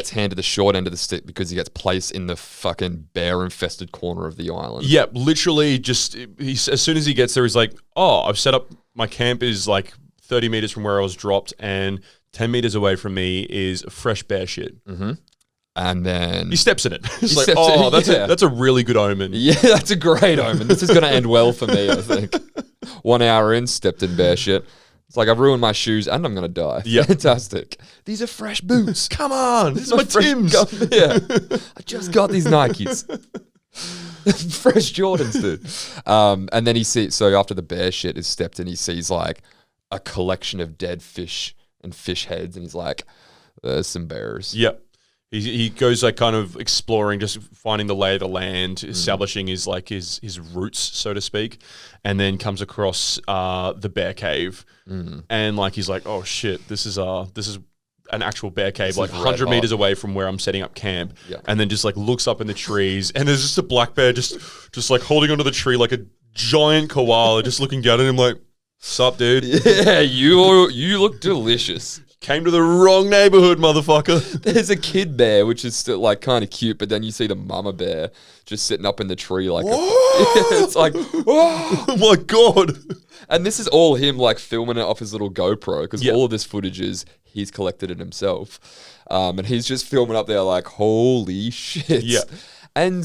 handed the short end of the stick because he gets placed in the fucking bear-infested corner of the island. Yeah, literally. As soon as he gets there, he's like, "Oh, I've set up. My camp is like 30 meters from where I was dropped, and 10 meters away from me is fresh bear shit." Mm-hmm. And then he steps in it. It's like, steps oh, in it, that's a really good omen. Yeah, that's a great omen. This is going to end well for me, I think. 1 hour in, stepped in bear shit. It's like, I've ruined my shoes and I'm going to die. Yeah. Fantastic. These are fresh boots. Come on. This is my Timbs. Yeah. I just got these Nikes. Fresh Jordans, dude. And then so after the bear shit is stepped in, he sees like a collection of dead fish and fish heads. And he's like, there's some bears. Yep. He goes like kind of exploring, just finding the lay of the land, establishing his roots, so to speak, and then comes across the bear cave, and like he's like, oh shit, this is an actual bear cave, like 100 meters away from where I'm setting up camp, and then just like looks up in the trees, and there's just a black bear just like holding onto the tree like a giant koala, just looking down at him like, sup, dude? Yeah, you look delicious. Came to the wrong neighborhood, motherfucker. There's a kid bear, which is still like kind of cute, but then you see the mama bear just sitting up in the tree like it's like, oh my God. And this is all him like filming it off his little GoPro because all of this footage is he's collected it himself. And he's just filming up there like, holy shit. Yeah. And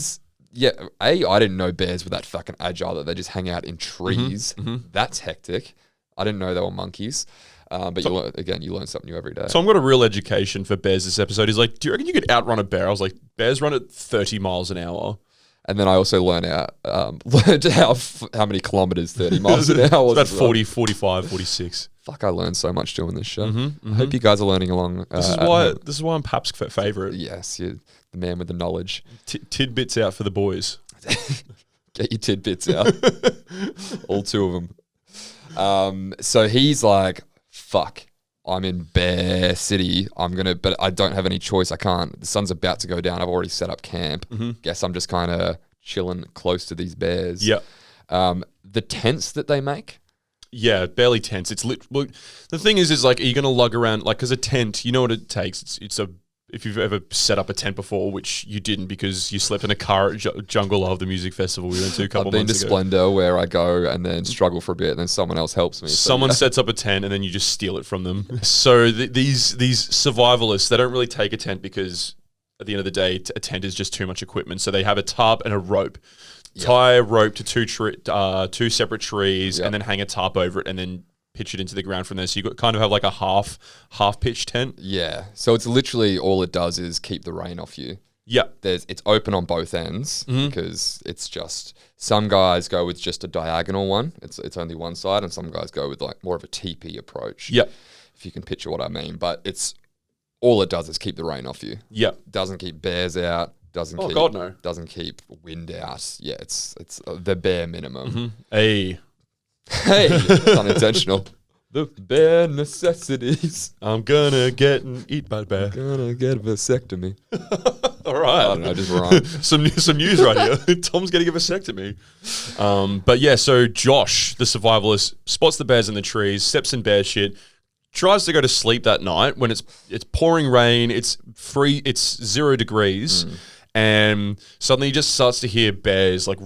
yeah, I didn't know bears were that fucking agile that they just hang out in trees. That's hectic. I didn't know they were monkeys. But you learn something new every day. Tom got a real education for bears this episode. He's like, do you reckon you could outrun a bear? I was like, bears run at 30 miles an hour. And then I also learned how many kilometers 30 miles an hour was. About 40, 45, 46. Fuck, I learned so much doing this show. I hope you guys are learning along. This is why I'm Pap's favourite. Yes, you're the man with the knowledge. Tidbits out for the boys. Get your tidbits out. All 2 of them. So he's like, fuck, I'm in Bear City. But I don't have any choice. I can't. The sun's about to go down. I've already set up camp. Guess I'm just kind of chilling close to these bears. Yeah. The tents that they make. Yeah, barely tents. Look, the thing is like, are you going to lug around, like, because a tent, you know what it takes? If you've ever set up a tent before, which you didn't because you slept in a car at Jungle Love, the music festival we went to a couple months ago. I've been to Splendor where I go and then struggle for a bit and then someone else helps me. Someone sets up a tent and then you just steal it from them. So these survivalists, they don't really take a tent because at the end of the day, a tent is just too much equipment. So they have a tarp and a rope. Tie a rope to two separate trees and then hang a tarp over it and then pitch it into the ground from there. So you kind of have like a half pitch tent. Yeah. So it's literally all it does is keep the rain off you. Yeah. It's open on both ends because it's just some guys go with just a diagonal one. It's only one side, and some guys go with like more of a teepee approach. Yeah. If you can picture what I mean, but it's all it does is keep the rain off you. Yeah. Doesn't keep bears out. Doesn't Oh, keep, God, no. Doesn't keep wind out. Yeah, it's the bare minimum. Hey. Hey, it's unintentional. The bare necessities. I'm gonna get and eat by the bear. Gonna get a vasectomy. All right. I don't know, just wrong. some news right here. Tom's getting a vasectomy. But yeah, so Josh, the survivalist, spots the bears in the trees, steps in bear shit, tries to go to sleep that night when it's pouring rain, it's 0 degrees, and suddenly he just starts to hear bears like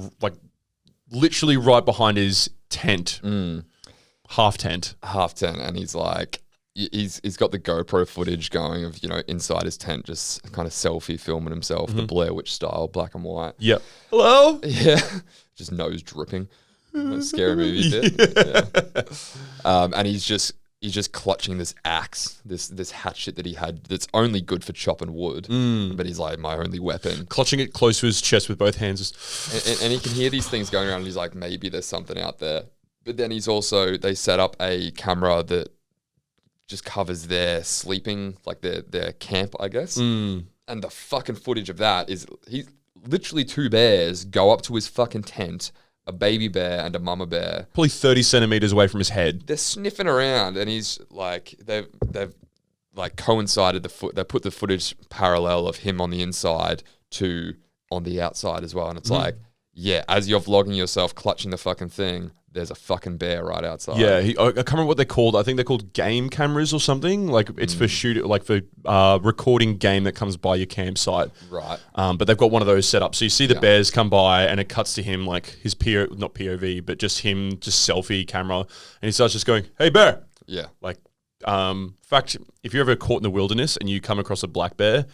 literally right behind his tent. Half tent, and he's like, he's got the GoPro footage going of, inside his tent, just kind of selfie filming himself, the Blair Witch style, black and white. Yep. Hello? Yeah. Just nose dripping. Scary movie bit. Yeah. And he's just clutching this axe, this hatchet that he had that's only good for chopping wood. But he's like, my only weapon. Clutching it close to his chest with both hands. And he can hear these things going around, and he's like, maybe there's something out there. But then they set up a camera that just covers their sleeping, like their camp, I guess. And the fucking footage of that is literally 2 bears go up to his fucking tent, a baby bear and a mama bear. Probably 30 centimeters away from his head. They're sniffing around, and he's like, they've like coincided they put the footage parallel of him on the inside to on the outside as well. And it's like, yeah, as you're vlogging yourself clutching the fucking thing, there's a fucking bear right outside. Yeah, I can't remember what they're called. I think they're called game cameras or something. Like it's for recording game that comes by your campsite. Right. But they've got one of those set up. So you see the bears come by, and it cuts to him, like his not POV, but just him, just selfie camera, and he starts just going, "Hey bear." Yeah. Like, fact, if you're ever caught in the wilderness and you come across a black bear,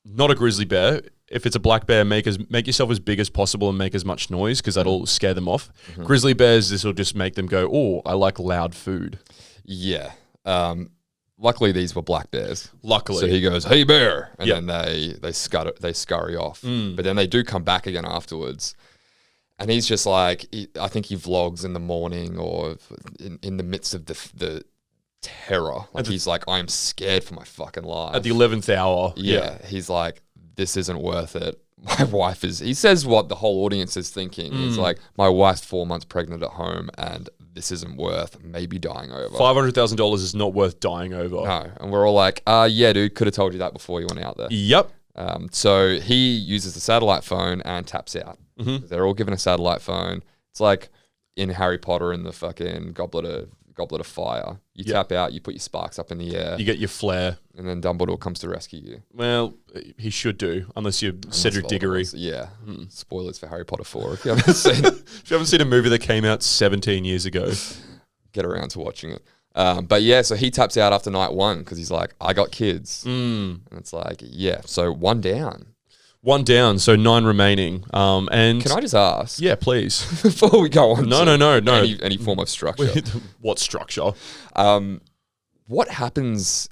not a grizzly bear. If it's a black bear, make yourself as big as possible and make as much noise, because that'll scare them off. Grizzly bears, this will just make them go, "Oh, I like loud food." Yeah. Luckily, these were black bears. Luckily. So he goes, "Hey bear," and then they scurry off. But then they do come back again afterwards. And he's just like, I think he vlogs in the morning or in the midst of the terror. Like he's like, "I am scared for my fucking life." At the 11th hour. Yeah. He's like, "This isn't worth it. My wife is," he says what the whole audience is thinking. He's like, "My wife's 4 months pregnant at home, and this isn't worth maybe dying over. $500,000 is not worth dying over." No. And we're all like, yeah, dude, could have told you that before you went out there. Yep. So he uses the satellite phone and taps out. They're all given a satellite phone. It's like in Harry Potter in the fucking goblet of fire. You tap out, you put your sparks up in the air. You get your flare. And then Dumbledore comes to rescue you. Well, he should do, unless you're Cedric Diggory. Yeah. Spoilers for Harry Potter 4 if you haven't seen it. If you haven't seen a movie that came out 17 years ago. Get around to watching it. But yeah, so he taps out after night 1 because he's like, "I got kids." And it's like, yeah, so 1 down. 1 down, so 9 remaining. And can I just ask? Yeah, please. Before we go on. No. Any form of structure. What structure? What happens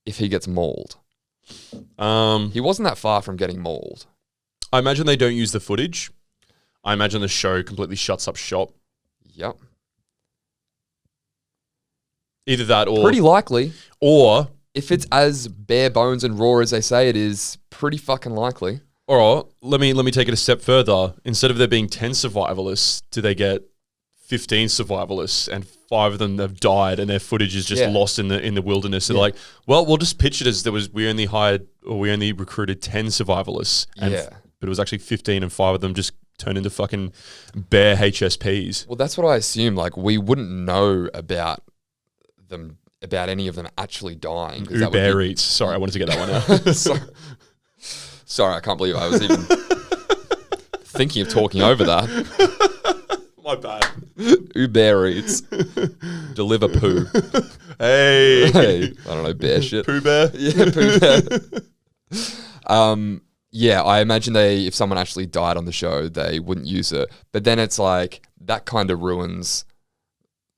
if he gets mauled? He He wasn't that far from getting mauled. I imagine they don't use the footage. I imagine the show completely shuts up shop. Yep. Either that or... Pretty likely. Or... If it's as bare bones and raw as they say it is, pretty fucking likely. Or let me take it a step further. Instead of there being 10 survivalists, do they get 15 survivalists, and 5 of them have died, and their footage is just lost in the wilderness? They're like, well, we'll just pitch it as we only recruited 10 survivalists, but it was actually 15, and 5 of them just turned into fucking bare HSPs. Well, that's what I assume. Like, we wouldn't know about any of them actually dying. Uber Eats. Sorry, I wanted to get that one out. Sorry, I can't believe I was even thinking of talking over that. My bad. Uber Eats. Deliver poo. Hey. I don't know, bear shit. Poo bear? Yeah, poo bear. Yeah, I imagine if someone actually died on the show, they wouldn't use it. But then it's like, that kind of ruins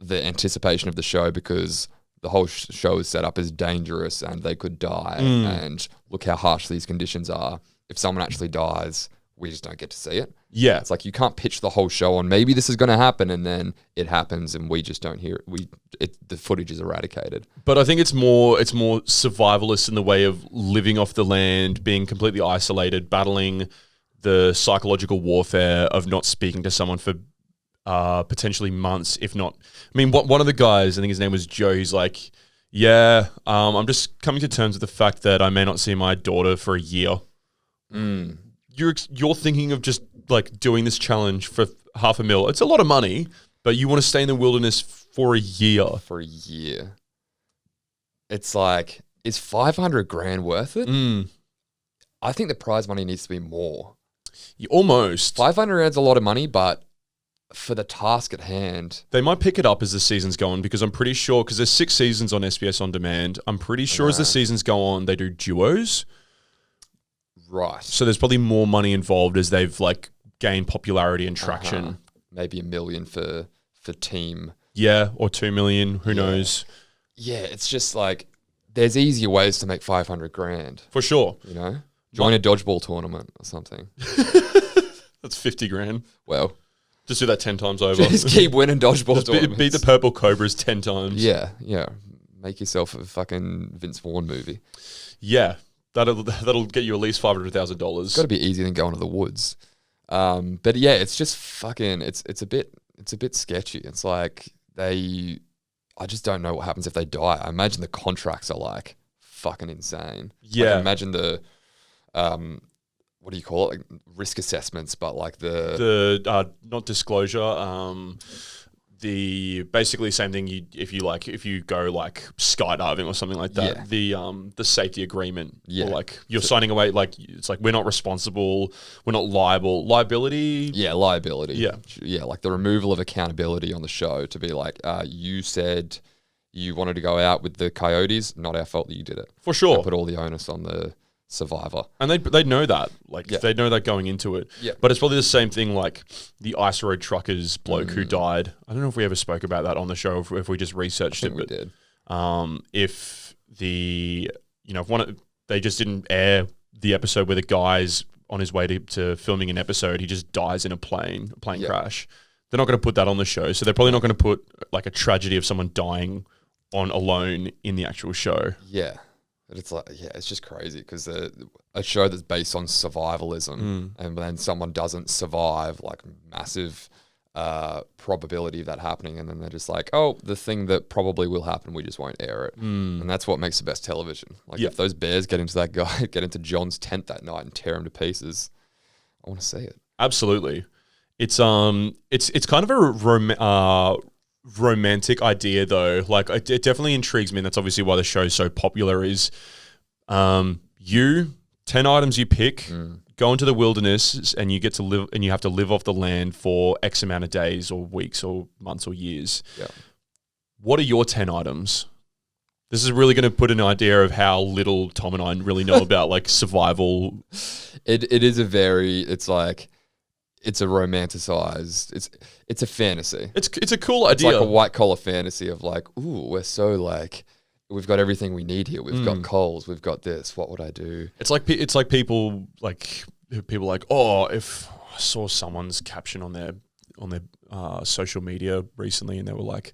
the anticipation of the show because the whole show is set up as dangerous and they could die. And look how harsh these conditions are. If someone actually dies, we just don't get to see it. Yeah. It's like you can't pitch the whole show on maybe this is going to happen and then it happens and we just don't hear it. The footage is eradicated. But I think it's more survivalist in the way of living off the land, being completely isolated, battling the psychological warfare of not speaking to someone for potentially months, if not. I mean, one of the guys, I think his name was Joe, he's like, yeah, I'm just coming to terms with the fact that I may not see my daughter for a year. You're thinking of just like doing this challenge for $500,000. It's a lot of money, but you want to stay in the wilderness for a year. For a year. It's like, is $500,000 worth it? I think the prize money needs to be more. Almost. $500,000 is a lot of money, but for the task at hand, they might pick it up as the seasons go on because I'm pretty sure, because there's 6 seasons on SBS On Demand, I'm pretty sure as the seasons go on, they do duos. Right. So there's probably more money involved as they've like gained popularity and traction. Maybe $1 million for team. Yeah, or 2 million, who knows? Yeah, it's just like there's easier ways to make $500,000. For sure. You know? Join a dodgeball tournament or something. That's $50,000. Well, just do that 10 times over. just keep winning dodgeball tournaments. Beat the Purple Cobras 10 times. Yeah. Make yourself a fucking Vince Vaughn movie. Yeah. That'll get you at least $500,000. It's got to be easier than going to the woods. But yeah, it's just fucking. It's a bit sketchy. It's like I just don't know what happens if they die. I imagine the contracts are like fucking insane. Yeah. Like, imagine the what do you call it? Like risk assessments, but like the not disclosure. The basically same thing. If you go like skydiving or something like that. Yeah. The safety agreement. Yeah. Or like you're signing away. Like it's like we're not responsible. We're not liable. Liability. Yeah, liability. Yeah. Yeah, like the removal of accountability on the show to be like, you said you wanted to go out with the coyotes. Not our fault that you did it. For sure. And put all the onus on the survivor. And they know that. Like they know that going into it. Yeah. But it's probably the same thing like the Ice Road Truckers bloke who died. I don't know if we ever spoke about that on the show, if we just researched it. We did. If they just didn't air the episode where the guy's on his way to filming an episode, he just dies in a plane crash. They're not going to put that on the show. So they're probably not going to put like a tragedy of someone dying on alone in the actual show. Yeah. But it's like, it's just crazy because a show that's based on survivalism and then someone doesn't survive, like massive probability of that happening. And then they're just like, oh, the thing that probably will happen, we just won't air it. And that's what makes the best television. Like if those bears get into John's tent that night and tear him to pieces, I want to see it. Absolutely. It's kind of a romantic idea though. Like it definitely intrigues me, and that's obviously why the show's so popular. Is 10 items you pick, go into the wilderness, and you get to live, and you have to live off the land for X amount of days or weeks or months or years. Yeah. What are your 10 items? This is really going to put an idea of how little Tom and I really know about like survival. It is it's a romanticized. It's a fantasy. It's a cool idea. It's like a white collar fantasy of like, ooh, we're so like, we've got everything we need here. We've got coals. We've got this. What would I do? It's like people like, oh, if I saw someone's caption on their social media recently, and they were like,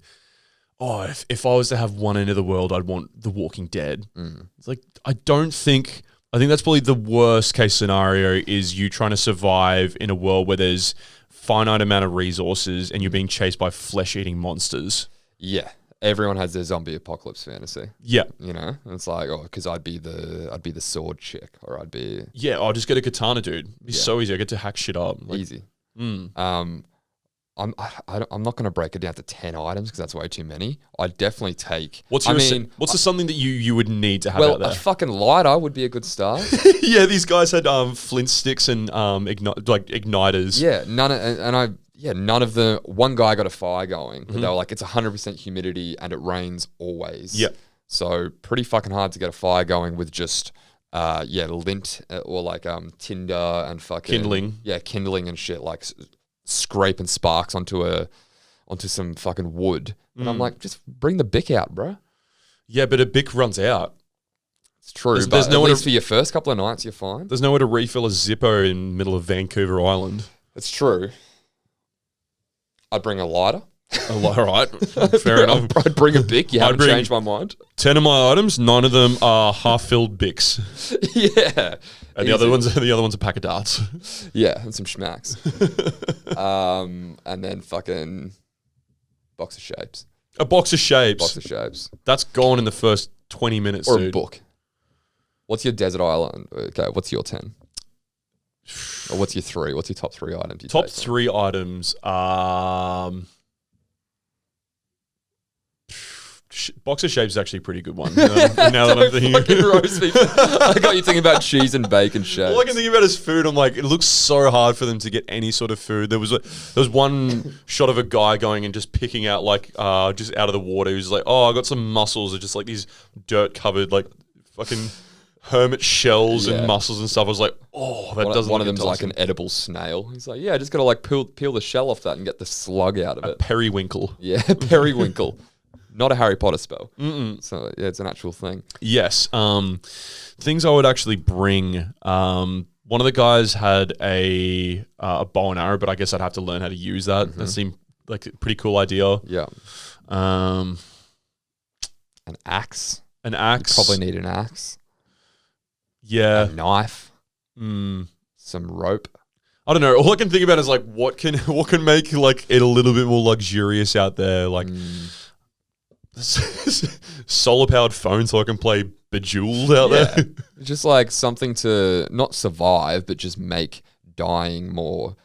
oh, if I was to have one end of the world, I'd want The Walking Dead. It's like I think that's probably the worst case scenario is you trying to survive in a world where there's finite amount of resources and you're being chased by flesh-eating monsters. Yeah. Everyone has their zombie apocalypse fantasy. Yeah. You know? And it's like, oh, because I'd be the sword chick, or I'd be... Yeah, I'll just get a katana, dude. It'd be so easy. I get to hack shit up. Like, easy. I'm not going to break it down to 10 items because that's way too many. I'd definitely take... What's something that you would need to have out there? A fucking lighter would be a good start. Yeah, these guys had flint sticks and igniters. Yeah, none of the... One guy got a fire going, but they were like, it's 100% humidity and it rains always. Yeah. So pretty fucking hard to get a fire going with just... lint or like tinder and fucking... Kindling. Yeah, kindling and shit, like... scraping sparks onto a onto some fucking wood. And I'm like, just bring the Bic out, bro. Yeah, but a Bic runs out. It's true, There's but at nowhere least to- for your first couple of nights, you're fine. There's nowhere to refill a Zippo in the middle of Vancouver Island. It's true. I'd bring a lighter. All right, fair enough. I'd bring a Bic. You I'd haven't bring- changed my mind. 10 of my items, 9 of them are half-filled Bics, Yeah. and the other one's a pack of darts. Yeah, and some schmacks. And then fucking box of shapes. A box of shapes. Box of shapes. That's gone in the first 20 minutes, Or dude. a book. What's your desert island? Okay, what's your 10? Or what's your 3? What's your top 3 items? You Top take? 3 items. Box of shapes is actually a pretty good one. Now that I'm thinking. Fucking roast beef. I got you thinking about cheese and bacon shapes. All I can think about is food. I'm like, it looks so hard for them to get any sort of food. There was one shot of a guy going and just picking out just out of the water. He was like, oh, I got some mussels. They're just like these dirt covered like fucking hermit shells and mussels and stuff. I was like, oh, that doesn't. One of look them's like an edible snail. He's like, yeah, I just gotta like peel the shell off that and get the slug out of it. periwinkle. Yeah, periwinkle. Not a Harry Potter spell. So yeah, it's an actual thing. Yes. Things I would actually bring. One of the guys had a bow and arrow, but I guess I'd have to learn how to use that. That seemed like a pretty cool idea. Yeah. An An axe. axe. Probably need an axe. Yeah. A knife. Mm. Some rope. I don't know. All I can think about is like what can make like it a little bit more luxurious out there, like solar powered phone, so I can play Bejeweled out there. Just like something to not survive, but just make dying more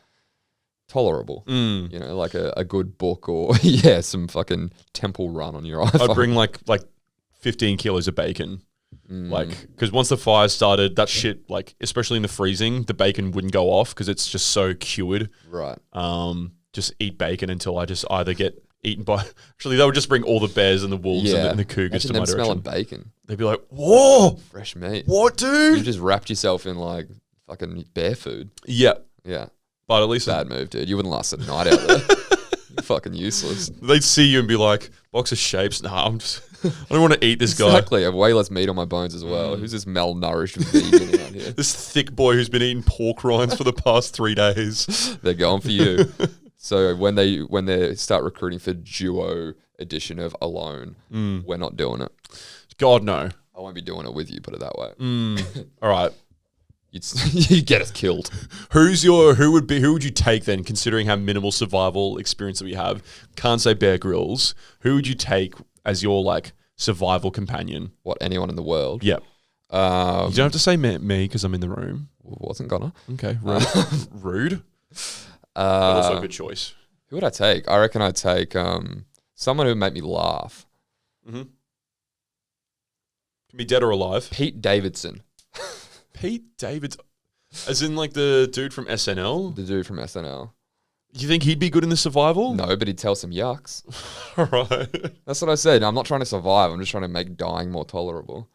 tolerable. You know, like a good book or some fucking Temple Run on your iPhone. I'd bring like 15 kilos of bacon. Like, because once the fire started, that shit, like, especially in the freezing, the bacon wouldn't go off because it's just so cured. Right. Just eat bacon until I just either get eaten by. Actually, they would just bring all the bears and the wolves and the cougars Imagine to my them smelling direction. bacon. They'd be like, "Whoa, Fresh meat. what, You dude?" just wrapped yourself in like fucking bear food. Yeah, Yeah. but at least Bad move, dude. You wouldn't last a night out there. You're fucking useless. they'd see you and be like, "Box of shapes." Nah, I don't want to eat this guy. Exactly. I have way less meat on my bones as well. Who's this malnourished vegan around here? This thick boy who's been eating pork rinds for the past 3 days. They're going for you. So when they start recruiting for duo edition of Alone, we're not doing it. God, no. I won't be doing it with you, put it that way. All right. You'd get us killed. Who would you take then, considering how minimal survival experience that we have? Can't say Bear Grylls. Who would you take as your like survival companion? What, anyone in the world? Yep. You don't have to say me because I'm in the room. Wasn't gonna. Okay. Rude. But also a good choice. Who would I take? I reckon I'd take someone who would make me laugh. Can be dead or alive. Pete Davidson, Pete Davidson. As in like the dude from SNL? the dude from SNL. You think he'd be good in the survival? No, but he'd tell some yucks. All right. That's what I said. I'm not trying to survive. I'm just trying to make dying more tolerable.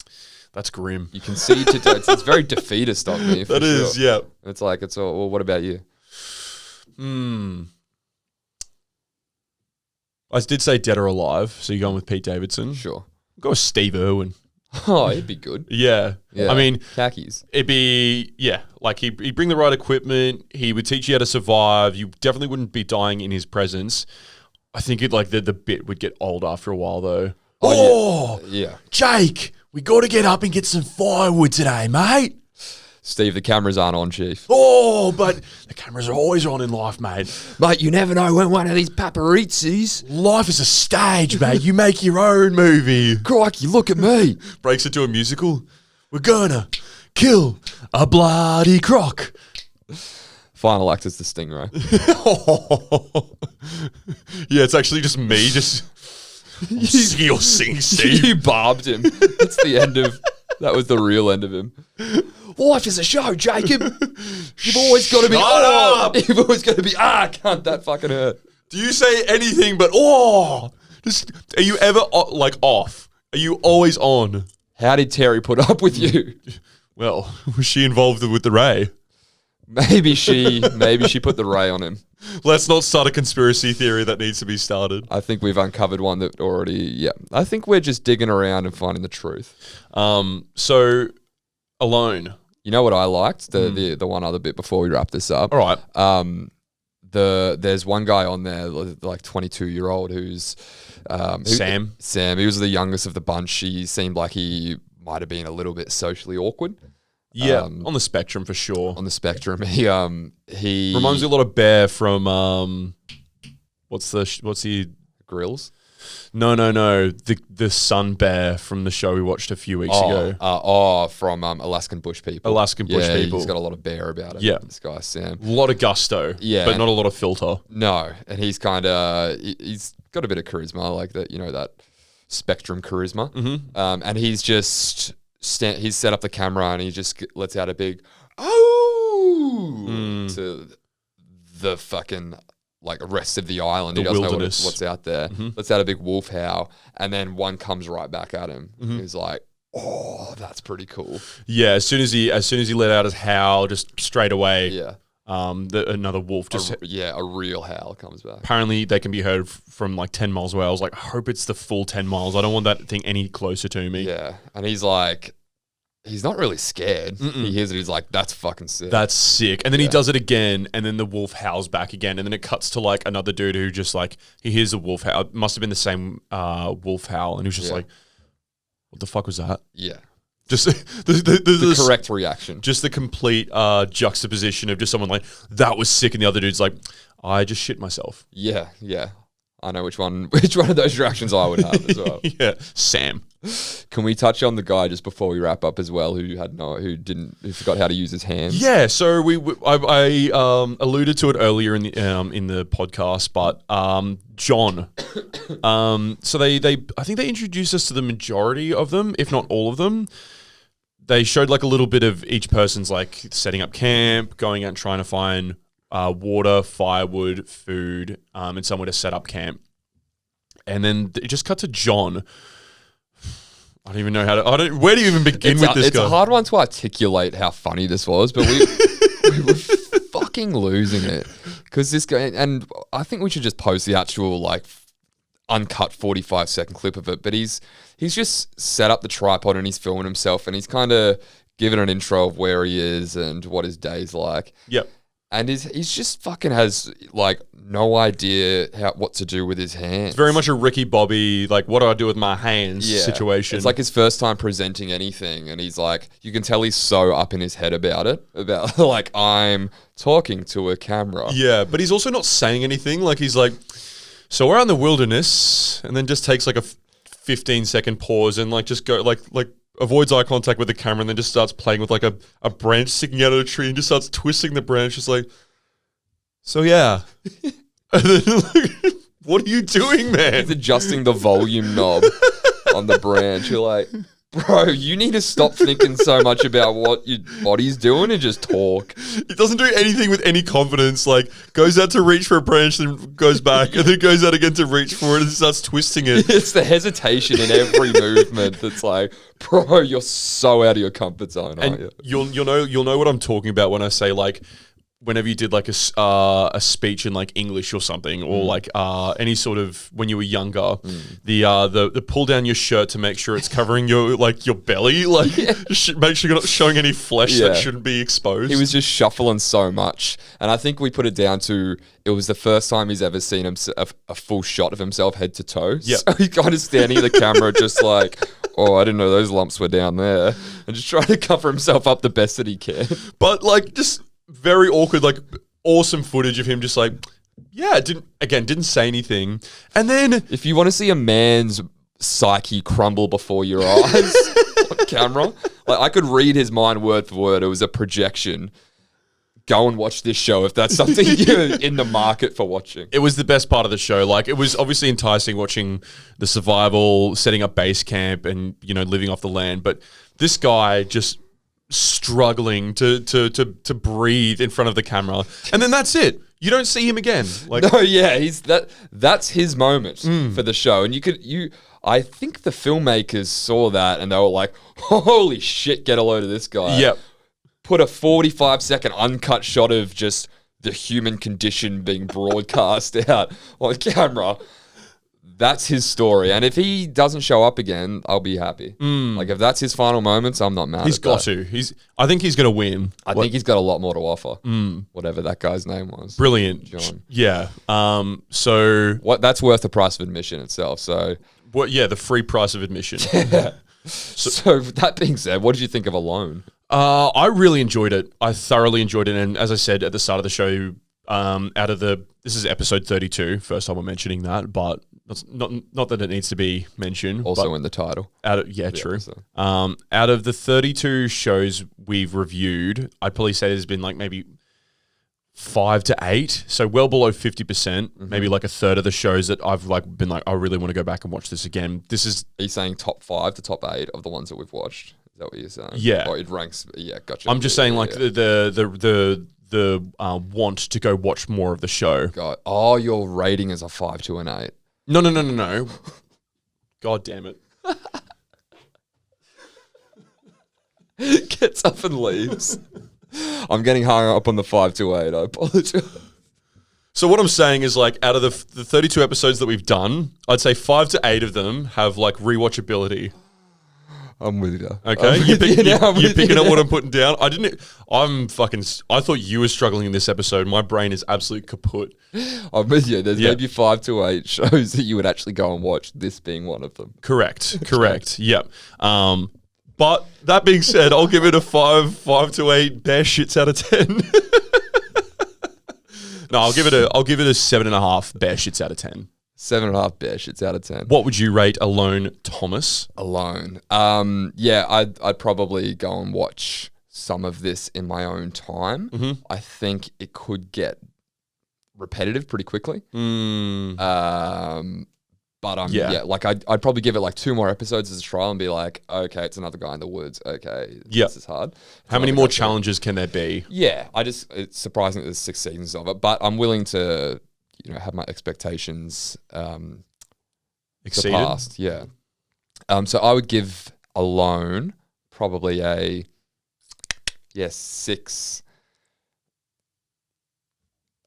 That's grim. You can see it's very defeatist of me. For That is, sure. yeah. It's like it's all. Well, what about you? I did say dead or alive, so you're going with Pete Davidson. Sure. Go with Steve Irwin. Oh, he'd be good. Yeah. I mean, khakis. it'd be, like he'd bring the right equipment. He would teach you how to survive. You definitely wouldn't be dying in his presence. I think it like the bit would get old after a while though. Yeah. Jake, we got to get up and get some firewood today, mate. Steve, the cameras aren't on, Chief. Oh, but the cameras are always on in life, mate. Mate, you never know when one of these paparizzis. Life is a stage, mate. You make your own movie. Crikey, look at me. Breaks into a musical. We're gonna kill a bloody croc. Final act is the stingray. Yeah, it's actually just me. You'll sing, Steve. You barbed him. That's the end of. That was the real end of him. Life is a show, Jacob. You've always got to be. up. You've always got to be. Cunt, that fucking hurt. Do you say anything but Just, are you ever like off? Are you always on? How did Terry put up with you? Well, was she involved with the Ray? Maybe she put the ray on him. Let's not start a conspiracy theory that needs to be started. I think we've uncovered one that already. Yeah, I think we're just digging around and finding the truth. So Alone. You know what I liked? The one other bit before we wrap this up. All right. There's one guy on there, like 22-year-old, who's Sam. Sam. He was the youngest of the bunch. He seemed like he might have been a little bit socially awkward. Yeah, on the spectrum for sure. On the spectrum, he reminds me a lot of Bear from what's the Grills? No, the Sun Bear from the show we watched a few weeks ago. From Alaskan Bush People. Alaskan Bush People. He's got a lot of bear about it. Yeah, this guy Sam. A lot of gusto. Yeah, but not a lot of filter. No, and he's kind of he's got a bit of charisma, like that. You know, that spectrum charisma. Mm-hmm. And he's just he's set up the camera and he just lets out a big to the fucking like rest of the island. He doesn't know what's out there. Mm-hmm. Lets out a big wolf howl, and then one comes right back at him. Mm-hmm. He's like, "Oh, that's pretty cool." Yeah, as soon as he let out his howl, just straight away. Yeah. Another wolf just a real howl comes back. Apparently, they can be heard from like 10 miles away. I was like, I hope it's the full 10 miles. I don't want that thing any closer to me. Yeah, and he's like, he's not really scared. He hears it. He's like, that's fucking sick. That's sick. And then he does it again, and then the wolf howls back again, and then it cuts to like another dude who just like he hears the wolf howl. It must have been the same wolf howl, and he was just like, "What the fuck was that?" Yeah. Just the correct reaction. Just the complete juxtaposition of just someone like, that was sick, and the other dude's like, I just shit myself. Yeah. I know which one of those reactions I would have as well. Yeah, Sam. Can we touch on the guy just before we wrap up as well, who forgot how to use his hands? Yeah, so I alluded to it earlier in the podcast, but John. So I think they introduced us to the majority of them, if not all of them. They showed like a little bit of each person's like setting up camp, going out and trying to find water, firewood, food, and somewhere to set up camp. And then it just cut to John. I don't even know where do you even begin with this guy? It's a hard one to articulate how funny this was, but we were fucking losing it. Because this guy, and I think we should just post the actual like uncut 45-second clip of it, but he's just set up the tripod and he's filming himself and he's kind of giving an intro of where he is and what his day's like. Yep. And he's just fucking has like no idea what to do with his hands. It's very much a Ricky Bobby, like, what do I do with my hands situation. It's like his first time presenting anything, and he's like, you can tell he's so up in his head about it, about like, I'm talking to a camera. Yeah, but he's also not saying anything. Like, he's like, so we're out in the wilderness, and then just takes like a 15-second pause and like just go like avoids eye contact with the camera and then just starts playing with like a branch sticking out of a tree and just starts twisting the branch, just like, so yeah. And then like, what are you doing, man? He's adjusting the volume knob on the branch. You're like, bro, you need to stop thinking so much about what your body's doing and just talk. It doesn't do anything with any confidence. Like, goes out to reach for a branch, then goes back, and then goes out again to reach for it and starts twisting it. It's the hesitation in every movement that's like, bro, you're so out of your comfort zone, aren't you? You'll know what I'm talking about when I say like, whenever you did like a speech in like English or something, or like any sort of when you were younger, the pull down your shirt to make sure it's covering your belly, like make sure you're not showing any flesh that shouldn't be exposed. He was just shuffling so much, and I think we put it down to it was the first time he's ever seen a full shot of himself head to toe. Yep. So he's kind of standing at the camera, just like, oh, I didn't know those lumps were down there, and just trying to cover himself up the best that he can. But like just. Very awkward, like awesome footage of him just like, didn't say anything. And then if you want to see a man's psyche crumble before your eyes on camera, like I could read his mind word for word. It was a projection. Go and watch this show if that's something you're in the market for watching. It was the best part of the show. Like, it was obviously enticing watching the survival, setting up base camp and, you know, living off the land. But this guy just struggling to breathe in front of the camera, and then that's it. You don't see him again. Like, no, yeah, that's his moment for the show. And I think the filmmakers saw that and they were like, holy shit, get a load of this guy. Yep. put a 45-second uncut shot of just the human condition being broadcast out on camera. That's his story. And if he doesn't show up again, I'll be happy. Like, if that's his final moments, I'm not mad He's at got that. to. I think he's going to win. I think he's got a lot more to offer. Whatever that guy's name was. Brilliant. John. Yeah. So, That's worth the price of admission itself. So, the free price of admission. so that being said, what did you think of Alone? I really enjoyed it. I thoroughly enjoyed it. And as I said at the start of the show, this is episode 32. First time I'm mentioning that, but that's not that it needs to be mentioned. Also in the title. True. episode. Out of the 32 shows we've reviewed, I'd probably say there's been like maybe 5 to 8, so well below 50%. Maybe like a third of the shows that I've like been like, I really want to go back and watch this again. This is. Are you saying top 5 to top 8 of the ones that we've watched? Is that what you're saying? Yeah. Or it ranks. Yeah, gotcha. I'm just saying like the want to go watch more of the show. God. Oh, your rating is a 5 to an 8. No. God damn it. Gets up and leaves. I'm getting hung up on the 5 to 8. I apologize. So what I'm saying is like out of the 32 episodes that we've done, I'd say 5 to 8 of them have like rewatchability. I'm with you. Okay, I'm you're with picking you up what now. I'm putting down. I thought you were struggling in this episode. My brain is absolutely kaput. I'm with you. There's Yeah. maybe 5 to 8 shows that you would actually go and watch, this being one of them. Correct. Yep. But that being said, I'll give it a 5 to 8 bear shits out of 10. No, I'll give it a 7.5 bear shits out of 10. 7.5 bear shits out of 10. What would you rate Alone, Thomas? Alone. Yeah, I'd probably go and watch some of this in my own time. I think it could get repetitive pretty quickly. But I'd probably give it like 2 more episodes as a trial and be like, okay, it's another guy in the woods. Okay, this is hard. How many more challenges can there be? Yeah, it's surprising that there's 6 seasons of it, but I'm willing to, have my expectations Exceeded? surpassed. Yeah. So I would give Alone probably a 6.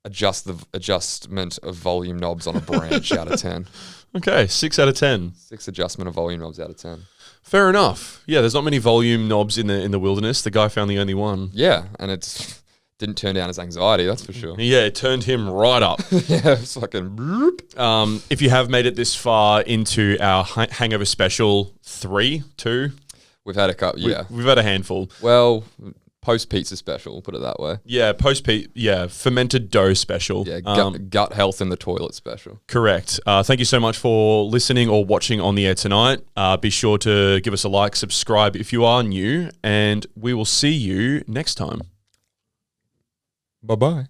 Adjustment of volume knobs on a branch out of 10. Okay, 6 out of 10. 6 adjustment of volume knobs out of 10. Fair enough. Yeah, there's not many volume knobs in the wilderness. The guy found the only one. Yeah, and it didn't turn down his anxiety, that's for sure. Yeah, it turned him right up. Yeah, it's fucking bloop. If you have made it this far into our Hangover Special 3, 2, We've had a couple, yeah. we've had a handful. Well, post-pizza special, put it that way. Yeah, fermented dough special. Yeah, gut health in the toilet special. Correct. Thank you so much for listening or watching on the air tonight. Be sure to give us a like, subscribe if you are new, and we will see you next time. Bye-bye.